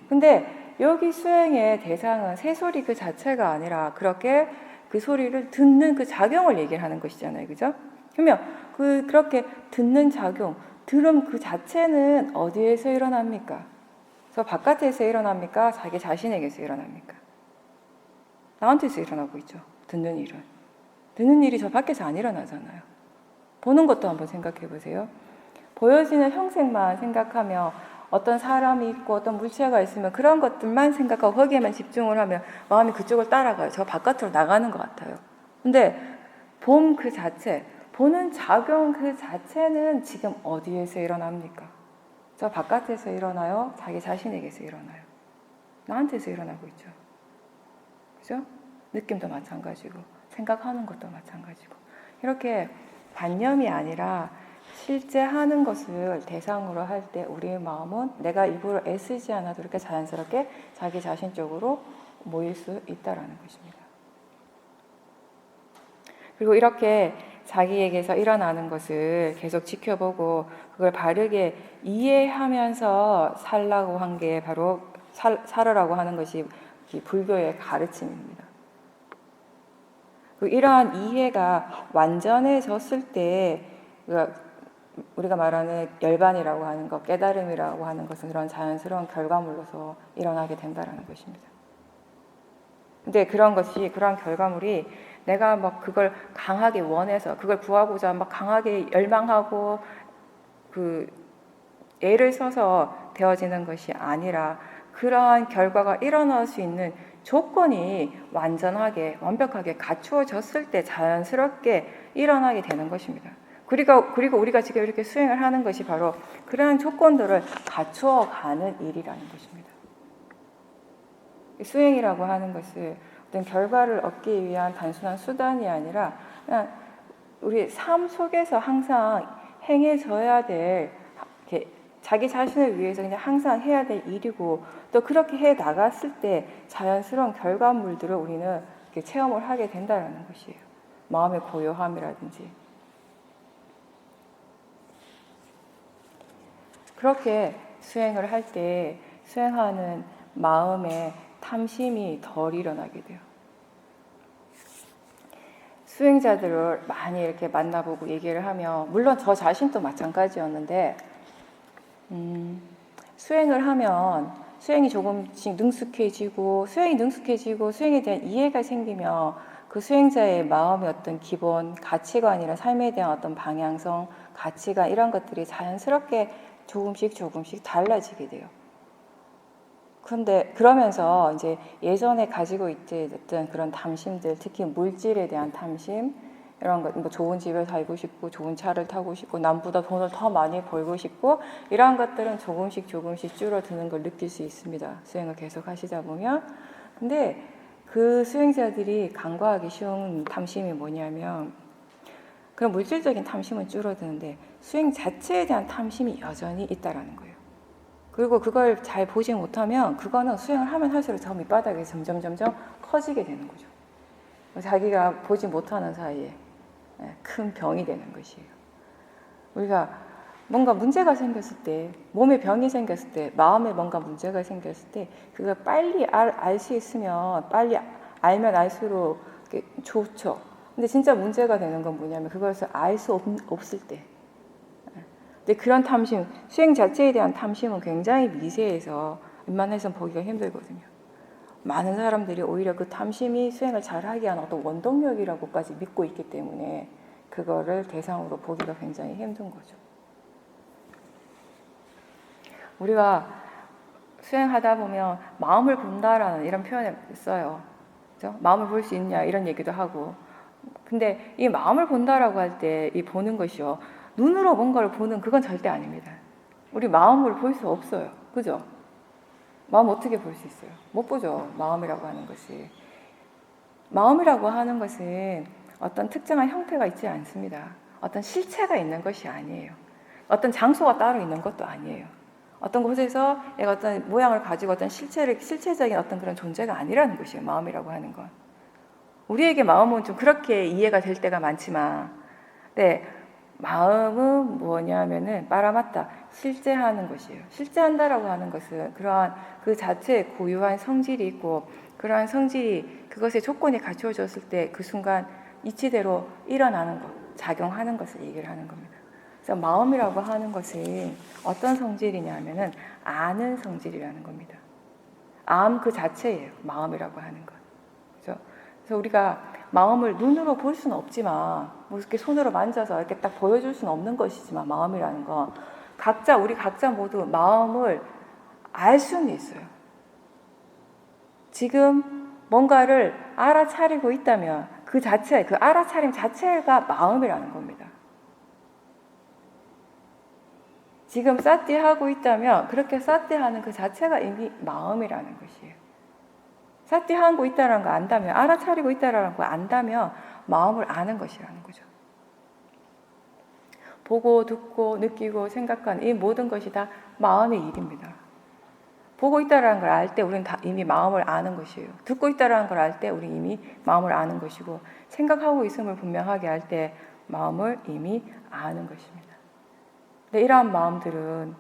근데 여기 수행의 대상은 새소리 그 자체가 아니라 그렇게 그 소리를 듣는 그 작용을 얘기를 하는 것이잖아요. 그죠? 그러면 그렇게 듣는 작용, 들음 그 자체는 어디에서 일어납니까? 저 바깥에서 일어납니까? 자기 자신에게서 일어납니까? 나한테서 일어나고 있죠. 듣는 일은. 듣는 일이 저 밖에서 안 일어나잖아요. 보는 것도 한번 생각해 보세요. 보여지는 형색만 생각하며 어떤 사람이 있고 어떤 물체가 있으면 그런 것들만 생각하고 거기에만 집중을 하면 마음이 그쪽을 따라가요. 저 바깥으로 나가는 것 같아요. 근데 봄 그 자체, 보는 작용 그 자체는 지금 어디에서 일어납니까? 저 바깥에서 일어나요? 자기 자신에게서 일어나요? 나한테서 일어나고 있죠. 그죠? 느낌도 마찬가지고 생각하는 것도 마찬가지고 이렇게 관념이 아니라 실제 하는 것을 대상으로 할 때 우리의 마음은 내가 입으로 애쓰지 않아도 이렇게 자연스럽게 자기 자신 쪽으로 모일 수 있다라는 것입니다. 그리고 이렇게 자기에게서 일어나는 것을 계속 지켜보고 그걸 바르게 이해하면서 살라고 한 게 바로 살으라고 하는 것이 불교의 가르침입니다. 이러한 이해가 완전해졌을 때 우리가 말하는 열반이라고 하는 것, 깨달음이라고 하는 것은 그런 자연스러운 결과물로서 일어나게 된다는 것입니다. 근데 그런 결과물이 내가 막 그걸 강하게 원해서 그걸 구하고자 막 강하게 열망하고 애를 써서 되어지는 것이 아니라 그러한 결과가 일어날 수 있는 조건이 완벽하게 갖추어졌을 때 자연스럽게 일어나게 되는 것입니다. 그리고 우리가 지금 이렇게 수행을 하는 것이 바로 그러한 조건들을 갖추어가는 일이라는 것입니다. 수행이라고 하는 것은 어떤 결과를 얻기 위한 단순한 수단이 아니라 그냥 우리 삶 속에서 항상 행해져야 될 자기 자신을 위해서 그냥 항상 해야 될 일이고 또 그렇게 해 나갔을 때 자연스러운 결과물들을 우리는 체험을 하게 된다는 것이에요. 마음의 고요함이라든지 그렇게 수행을 할 때 수행하는 마음의 탐심이 덜 일어나게 돼요. 수행자들을 많이 이렇게 만나보고 얘기를 하면 물론 저 자신도 마찬가지였는데 수행을 하면 수행이 조금씩 능숙해지고 수행에 대한 이해가 생기면 그 수행자의 마음의 어떤 기본 가치관이나 삶에 대한 어떤 방향성, 가치관 이런 것들이 자연스럽게 조금씩 달라지게 돼요. 그런데 그러면서 이제 예전에 가지고 있던 그런 탐심들, 특히 물질에 대한 탐심 이런 것, 뭐 좋은 집에 살고 싶고 좋은 차를 타고 싶고 남보다 돈을 더 많이 벌고 싶고 이러한 것들은 조금씩 줄어드는 걸 느낄 수 있습니다. 수행을 계속 하시다 보면. 근데 그 수행자들이 간과하기 쉬운 탐심이 뭐냐면 그런 물질적인 탐심은 줄어드는데 수행 자체에 대한 탐심이 여전히 있다라는 거예요. 그리고 그걸 잘 보지 못하면 그거는 수행을 하면 할수록 저 밑바닥이 점점 커지게 되는 거죠. 자기가 보지 못하는 사이에 큰 병이 되는 것이에요. 우리가 뭔가 문제가 생겼을 때, 몸에 병이 생겼을 때, 마음에 뭔가 문제가 생겼을 때 그걸 빨리 알 수 있으면 빨리 알면 알수록 좋죠. 근데 진짜 문제가 되는 건 뭐냐면 그것을 알 수 없을 때. 근데 그런 탐심, 수행 자체에 대한 탐심은 굉장히 미세해서 웬만해서는 보기가 힘들거든요. 많은 사람들이 오히려 그 탐심이 수행을 잘하게 하는 어떤 원동력이라고까지 믿고 있기 때문에 그거를 대상으로 보기가 굉장히 힘든 거죠. 우리가 수행하다 보면 마음을 본다라는 이런 표현을 써요. 그렇죠? 마음을 볼 수 있냐 이런 얘기도 하고. 근데 이 마음을 본다라고 할 때 이 보는 것이요. 눈으로 뭔가를 보는 그건 절대 아닙니다. 우리 마음을 볼 수 없어요. 그죠? 마음 어떻게 볼 수 있어요? 못 보죠. 마음이라고 하는 것이. 마음이라고 하는 것은 어떤 특정한 형태가 있지 않습니다. 어떤 실체가 있는 것이 아니에요. 어떤 장소가 따로 있는 것도 아니에요. 어떤 곳에서 내가 어떤 모양을 가지고 어떤 실체적인 어떤 그런 존재가 아니라는 것이에요. 마음이라고 하는 건. 우리에게 마음은 좀 그렇게 이해가 될 때가 많지만, 네, 마음은 뭐냐면은 빠라마타 실제하는 것이에요. 실제한다라고 하는 것은 그러한 그 자체에 고유한 성질이 있고 그러한 성질이 그것의 조건이 갖추어졌을 때 그 순간 이치대로 일어나는 것, 작용하는 것을 얘기를 하는 겁니다. 그래서 마음이라고 하는 것은 어떤 성질이냐면은 아는 성질이라는 겁니다. 암 그 자체예요. 마음이라고 하는 것. 그렇죠? 그래서 우리가 마음을 눈으로 볼 수는 없지만 뭐 이렇게 손으로 만져서 이렇게 딱 보여줄 수는 없는 것이지만 마음이라는 건 우리 각자 모두 마음을 알 수는 있어요. 지금 뭔가를 알아차리고 있다면 그 자체, 그 알아차림 자체가 마음이라는 겁니다. 지금 사티하고 있다면 그렇게 사티하는 그 자체가 이미 마음이라는 것이에요. 사티하고 있다는 거 안다면, 알아차리고 있다는 거 안다면 마음을 아는 것이라는 거죠. 보고 듣고 느끼고 생각하는 이 모든 것이 다 마음의 일입니다. 보고 있다는 걸 알 때 우리는 다 이미 마음을 아는 것이에요. 듣고 있다는 걸 알 때 우리는 이미 마음을 아는 것이고, 생각하고 있음을 분명하게 할 때 마음을 이미 아는 것입니다. 근데 이러한 마음들은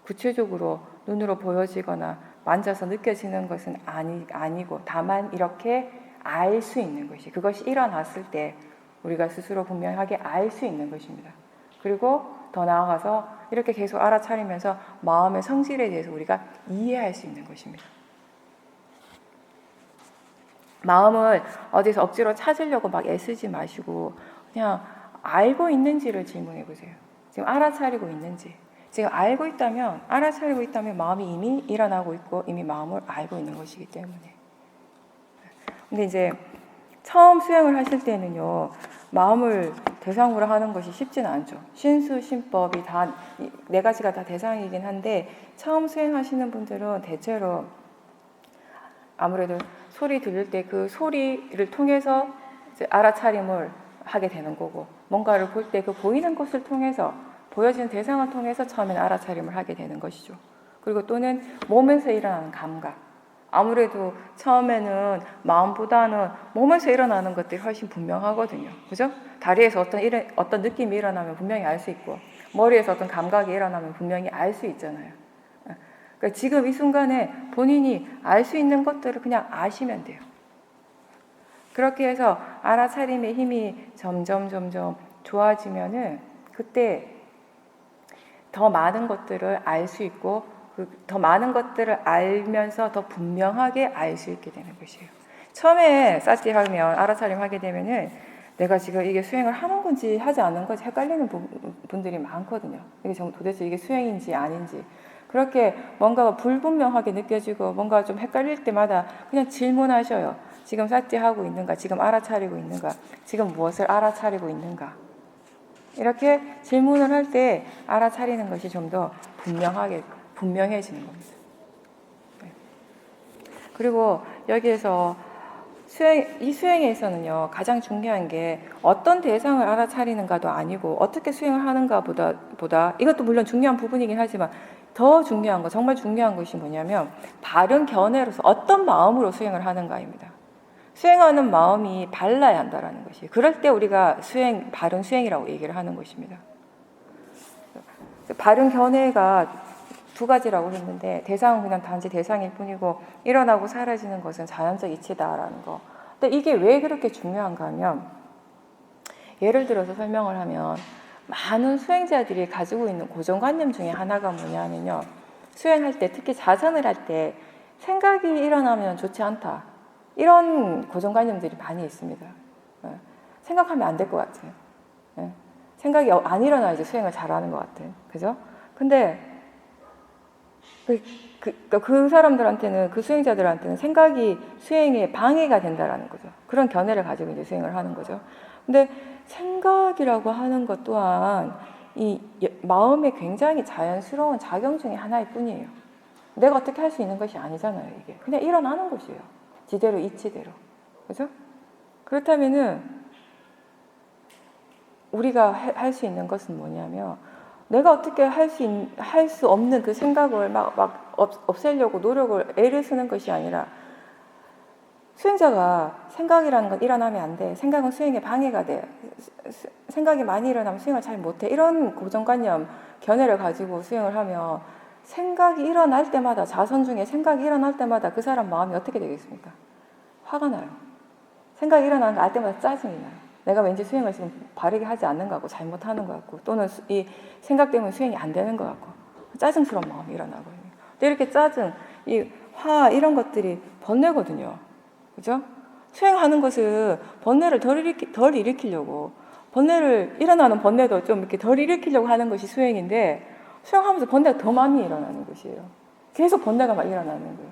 구체적으로 눈으로 보여지거나 만져서 느껴지는 것은 아니고 다만 이렇게 알 수 있는 것이, 그것이 일어났을 때 우리가 스스로 분명하게 알 수 있는 것입니다. 그리고 더 나아가서 이렇게 계속 알아차리면서 마음의 성질에 대해서 우리가 이해할 수 있는 것입니다. 마음을 어디서 억지로 찾으려고 막 애쓰지 마시고 그냥 알고 있는지를 질문해 보세요. 지금 알아차리고 있는지. 지금 알고 있다면, 알아차리고 있다면 마음이 이미 일어나고 있고 이미 마음을 알고 있는 것이기 때문에. 근데 이제 처음 수행을 하실 때는요, 마음을 대상으로 하는 것이 쉽지는 않죠. 신수, 신법이 다, 네 가지가 다 대상이긴 한데, 처음 수행하시는 분들은 대체로 아무래도 소리 들릴 때 그 소리를 통해서 이제 알아차림을 하게 되는 거고, 뭔가를 볼 때 그 보이는 것을 통해서, 보여지는 대상을 통해서 처음에는 알아차림을 하게 되는 것이죠. 그리고 또는 몸에서 일어나는 감각. 아무래도 처음에는 마음보다는 몸에서 일어나는 것들이 훨씬 분명하거든요. 그죠? 다리에서 어떤 느낌이 일어나면 분명히 알 수 있고, 머리에서 어떤 감각이 일어나면 분명히 알 수 있잖아요. 그러니까 지금 이 순간에 본인이 알 수 있는 것들을 그냥 아시면 돼요. 그렇게 해서 알아차림의 힘이 점점 좋아지면은 그때 더 많은 것들을 알 수 있고, 더 많은 것들을 알면서 더 분명하게 알 수 있게 되는 것이에요. 처음에 사티하면, 알아차림 하게 되면은 내가 지금 이게 수행을 하는 건지 하지 않는 건지 헷갈리는 분들이 많거든요. 이게 도대체 이게 수행인지 아닌지. 그렇게 뭔가가 불분명하게 느껴지고 뭔가 좀 헷갈릴 때마다 그냥 질문하셔요. 지금 사티하고 있는가? 지금 알아차리고 있는가? 지금 무엇을 알아차리고 있는가? 이렇게 질문을 할 때 알아차리는 것이 좀 더 분명해지는 겁니다. 네. 그리고 여기에서 이 수행에서는요, 가장 중요한 게 어떤 대상을 알아차리는가도 아니고 어떻게 수행을 하는가 보다 이것도 물론 중요한 부분이긴 하지만 더 중요한 거, 정말 중요한 것이 뭐냐면 바른 견해로서 어떤 마음으로 수행을 하는가입니다. 수행하는 마음이 발라야 한다는 것이. 그럴 때 우리가 바른 수행이라고 얘기를 하는 것입니다. 바른 견해가 두 가지라고 했는데, 대상은 그냥 단지 대상일 뿐이고 일어나고 사라지는 것은 자연적 이치다라는 거. 근데 이게 왜 그렇게 중요한가 하면, 예를 들어서 설명을 하면 많은 수행자들이 가지고 있는 고정관념 중에 하나가 뭐냐면요, 수행할 때, 특히 자선을 할 때 생각이 일어나면 좋지 않다, 이런 고정관념들이 많이 있습니다. 생각하면 안 될 것 같아요. 생각이 안 일어나야지 수행을 잘하는 것 같아요. 그죠? 근데 그 사람들한테는, 그 수행자들한테는 생각이 수행에 방해가 된다라는 거죠. 그런 견해를 가지고 이제 수행을 하는 거죠. 근데 생각이라고 하는 것 또한 이 마음의 굉장히 자연스러운 작용 중에 하나일 뿐이에요. 내가 어떻게 할 수 있는 것이 아니잖아요, 이게. 그냥 일어나는 것이에요. 지대로 이치대로. 그죠? 그렇다면은 우리가 할 수 있는 것은 뭐냐면, 내가 어떻게 할 수 없는 그 생각을 막 없애려고 노력을, 애를 쓰는 것이 아니라, 수행자가 생각이라는 건 일어나면 안 돼. 생각은 수행에 방해가 돼. 생각이 많이 일어나면 수행을 잘 못해. 이런 고정관념, 견해를 가지고 수행을 하면 생각이 일어날 때마다, 자선 중에 생각이 일어날 때마다 그 사람 마음이 어떻게 되겠습니까? 화가 나요. 생각이 일어나는 거 알 때마다 짜증이 나요. 내가 왠지 수행을 지금 바르게 하지 않는 것 같고, 잘못하는 것 같고, 또는 이 생각 때문에 수행이 안 되는 것 같고, 짜증스러운 마음이 일어나거든요. 근데 이렇게 짜증, 이 화, 이런 것들이 번뇌거든요. 그죠? 수행하는 것은 번뇌를 덜 일으키려고, 일어나는 번뇌도 좀 이렇게 덜 일으키려고 하는 것이 수행인데, 수행하면서 번뇌가 더 많이 일어나는 것이에요. 계속 번뇌가 막 일어나는 거예요.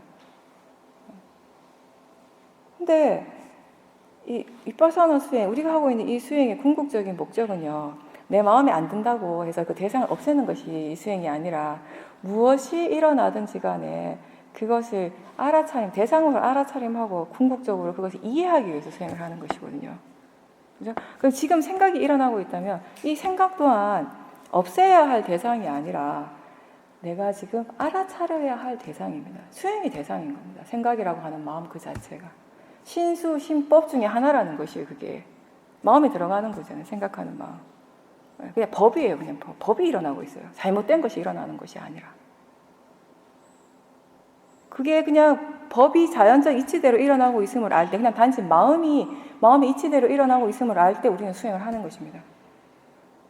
근데 이 윗바사나 수행, 우리가 하고 있는 이 수행의 궁극적인 목적은요, 내 마음에 안 든다고 해서 그 대상을 없애는 것이 이 수행이 아니라 무엇이 일어나든지 간에 그것을 대상으로 알아차림하고 궁극적으로 그것을 이해하기 위해서 수행을 하는 것이거든요. 그죠? 그럼 지금 생각이 일어나고 있다면 이 생각 또한 없애야 할 대상이 아니라 내가 지금 알아차려야 할 대상입니다. 수행이 대상인 겁니다. 생각이라고 하는 마음 그 자체가. 신수, 신법 중에 하나라는 것이에요. 그게. 마음에 들어가는 거잖아요. 생각하는 마음. 그냥 법이에요. 그냥 법이 일어나고 있어요. 잘못된 것이 일어나는 것이 아니라. 그게 그냥 법이 자연적 이치대로 일어나고 있음을 알 때, 그냥 단지 마음의 이치대로 일어나고 있음을 알 때 우리는 수행을 하는 것입니다.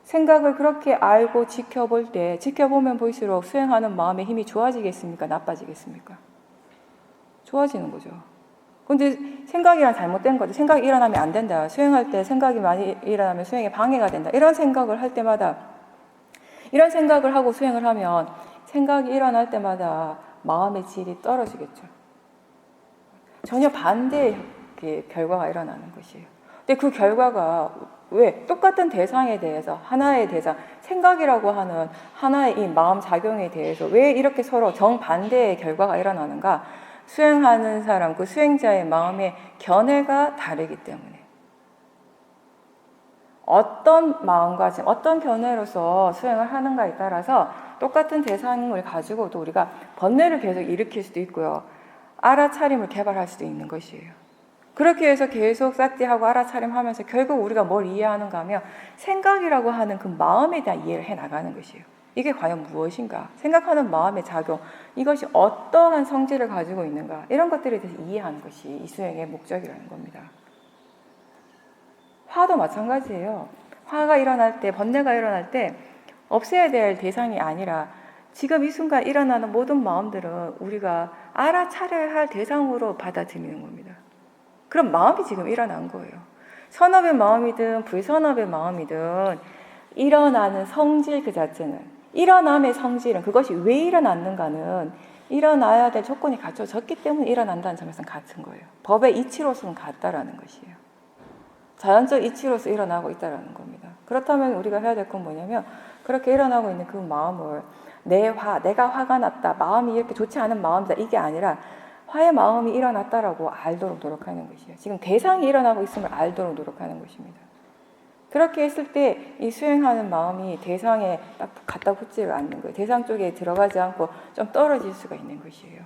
생각을 그렇게 알고 지켜볼 때, 지켜보면 볼수록 수행하는 마음의 힘이 좋아지겠습니까? 나빠지겠습니까? 좋아지는 거죠. 근데 생각이란 잘못된 거죠. 생각이 일어나면 안 된다. 수행할 때 생각이 많이 일어나면 수행에 방해가 된다. 이런 생각을 할 때마다, 이런 생각을 하고 수행을 하면 생각이 일어날 때마다 마음의 질이 떨어지겠죠. 전혀 반대의 결과가 일어나는 것이에요. 근데 그 결과가 왜? 똑같은 대상에 대해서, 하나의 대상, 생각이라고 하는 하나의 이 마음 작용에 대해서 왜 이렇게 서로 정반대의 결과가 일어나는가? 수행하는 사람, 그 수행자의 마음의 견해가 다르기 때문에. 어떤 마음가짐, 어떤 견해로서 수행을 하는가에 따라서 똑같은 대상을 가지고도 우리가 번뇌를 계속 일으킬 수도 있고요. 알아차림을 개발할 수도 있는 것이에요. 그렇게 해서 계속 싹지하고 알아차림하면서 결국 우리가 뭘 이해하는가 하면 생각이라고 하는 그 마음에 대한 이해를 해나가는 것이에요. 이게 과연 무엇인가? 생각하는 마음의 작용, 이것이 어떠한 성질을 가지고 있는가? 이런 것들에 대해서 이해하는 것이 이 수행의 목적이라는 겁니다. 화도 마찬가지예요. 화가 일어날 때, 번뇌가 일어날 때 없애야 될 대상이 아니라 지금 이 순간 일어나는 모든 마음들은 우리가 알아차려야 할 대상으로 받아들이는 겁니다. 그럼 마음이 지금 일어난 거예요. 선업의 마음이든 불선업의 마음이든 일어나는 성질 그 자체는, 일어남의 성질은, 그것이 왜 일어났는가는 일어나야 될 조건이 갖춰졌기 때문에 일어난다는 점에서는 같은 거예요. 법의 이치로서는 같다라는 것이에요. 자연적 이치로서 일어나고 있다는 겁니다. 그렇다면 우리가 해야 될 건 뭐냐면 그렇게 일어나고 있는 그 마음을 내가 화가 났다, 마음이 이렇게 좋지 않은 마음이다, 이게 아니라 화의 마음이 일어났다라고 알도록 노력하는 것이에요. 지금 대상이 일어나고 있음을 알도록 노력하는 것입니다. 그렇게 했을 때 이 수행하는 마음이 대상에 딱 갖다 붙지를 않는 거예요. 대상 쪽에 들어가지 않고 좀 떨어질 수가 있는 것이에요.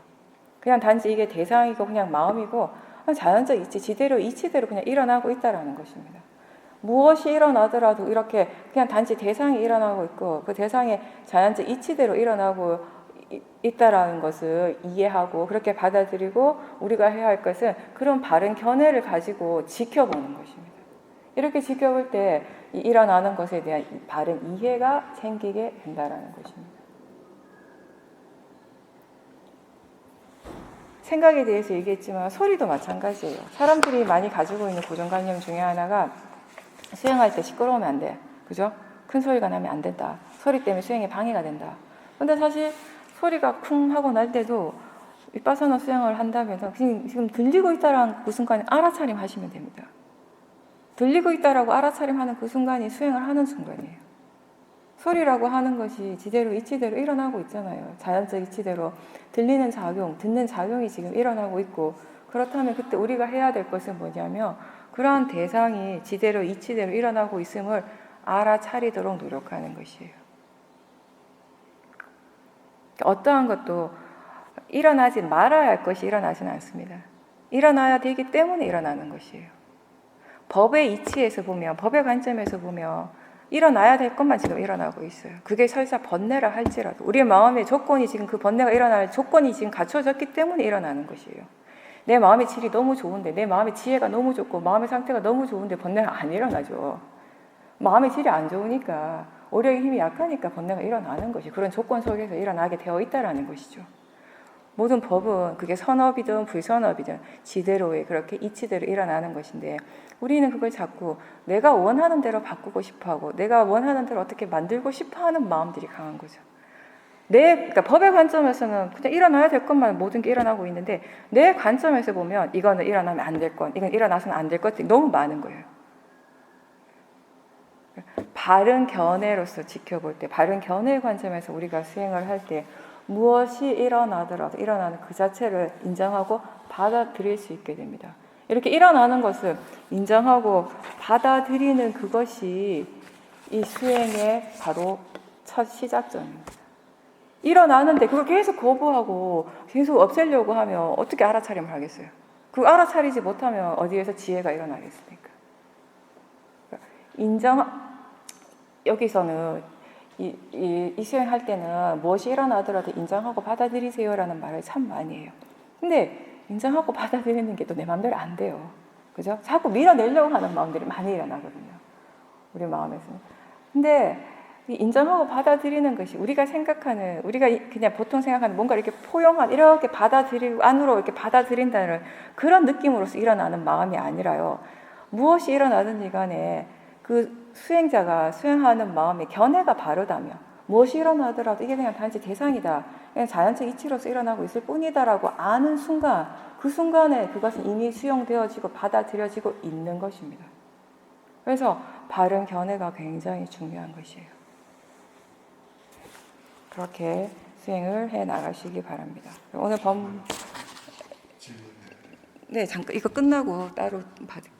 그냥 단지 이게 대상이고 그냥 마음이고 자연적 이치대로 그냥 일어나고 있다라는 것입니다. 무엇이 일어나더라도 이렇게 그냥 단지 대상이 일어나고 있고 그 대상의 자연적 이치대로 일어나고 있다라는 것을 이해하고 그렇게 받아들이고 우리가 해야 할 것은 그런 바른 견해를 가지고 지켜보는 것입니다. 이렇게 지켜볼 때 일어나는 것에 대한 바른 이해가 생기게 된다라는 것입니다. 생각에 대해서 얘기했지만 소리도 마찬가지예요. 사람들이 많이 가지고 있는 고정관념 중에 하나가 수행할 때 시끄러우면 안 돼. 그죠? 큰 소리가 나면 안 된다. 소리 때문에 수행에 방해가 된다. 근데 사실 소리가 쿵 하고 날 때도 윗바사나 수행을 한다면서 지금 들리고 있다라는 그 순간에 알아차림 하시면 됩니다. 들리고 있다라고 알아차림하는 그 순간이 수행을 하는 순간이에요. 소리라고 하는 것이 지대로 이치대로 일어나고 있잖아요. 자연적 이치대로 들리는 작용, 듣는 작용이 지금 일어나고 있고 그렇다면 그때 우리가 해야 될 것은 뭐냐면 그러한 대상이 지대로 이치대로 일어나고 있음을 알아차리도록 노력하는 것이에요. 어떠한 것도 일어나지 말아야 할 것이 일어나지는 않습니다. 일어나야 되기 때문에 일어나는 것이에요. 법의 이치에서 보면, 법의 관점에서 보면 일어나야 될 것만 지금 일어나고 있어요. 그게 설사 번뇌라 할지라도 우리의 마음의 조건이 지금 그 번뇌가 일어날 조건이 지금 갖춰졌기 때문에 일어나는 것이에요. 내 마음의 질이 너무 좋은데, 내 마음의 지혜가 너무 좋고 마음의 상태가 너무 좋은데 번뇌가 안 일어나죠. 마음의 질이 안 좋으니까, 오력의 힘이 약하니까 번뇌가 일어나는 것이 그런 조건 속에서 일어나게 되어 있다는 것이죠. 모든 법은 그게 선업이든 불선업이든 지대로의 그렇게 이치대로 일어나는 것인데 우리는 그걸 자꾸 내가 원하는 대로 바꾸고 싶어하고 내가 원하는 대로 어떻게 만들고 싶어하는 마음들이 강한 거죠. 그러니까 법의 관점에서는 그냥 일어나야 될 것만 모든 게 일어나고 있는데 내 관점에서 보면 이거는 일어나면 안 될 것, 이건 일어나서는 안 될 것들이 너무 많은 거예요. 바른 견해로서 지켜볼 때, 바른 견해의 관점에서 우리가 수행을 할 때 무엇이 일어나더라도 일어나는 그 자체를 인정하고 받아들일 수 있게 됩니다. 이렇게 일어나는 것을 인정하고 받아들이는 그것이 이 수행의 바로 첫 시작점입니다. 일어나는데 그걸 계속 거부하고 계속 없애려고 하면 어떻게 알아차림을 하겠어요? 그 알아차리지 못하면 어디에서 지혜가 일어나겠습니까? 여기서는 이 수행할 때는 무엇이 일어나더라도 인정하고 받아들이세요라는 말을 참 많이 해요. 근데 인정하고 받아들이는 게 또 내 마음대로 안 돼요. 그죠? 자꾸 밀어내려고 하는 마음들이 많이 일어나거든요. 우리 마음에서는. 근데 인정하고 받아들이는 것이 우리가 그냥 보통 생각하는 뭔가 이렇게 포용한, 이렇게 받아들이고, 안으로 이렇게 받아들인다는 그런 느낌으로서 일어나는 마음이 아니라요. 무엇이 일어나든지 간에 그 수행자가 수행하는 마음의 견해가 바르다면, 무엇이 일어나더라도 이게 그냥 단지 대상이다, 그냥 자연적 이치로서 일어나고 있을 뿐이다라고 아는 순간, 그 순간에 그것은 이미 수용되어지고 받아들여지고 있는 것입니다. 그래서 바른 견해가 굉장히 중요한 것이에요. 그렇게 수행을 해 나가시기 바랍니다. 오늘 네, 잠깐 이거 끝나고 따로 받을게요.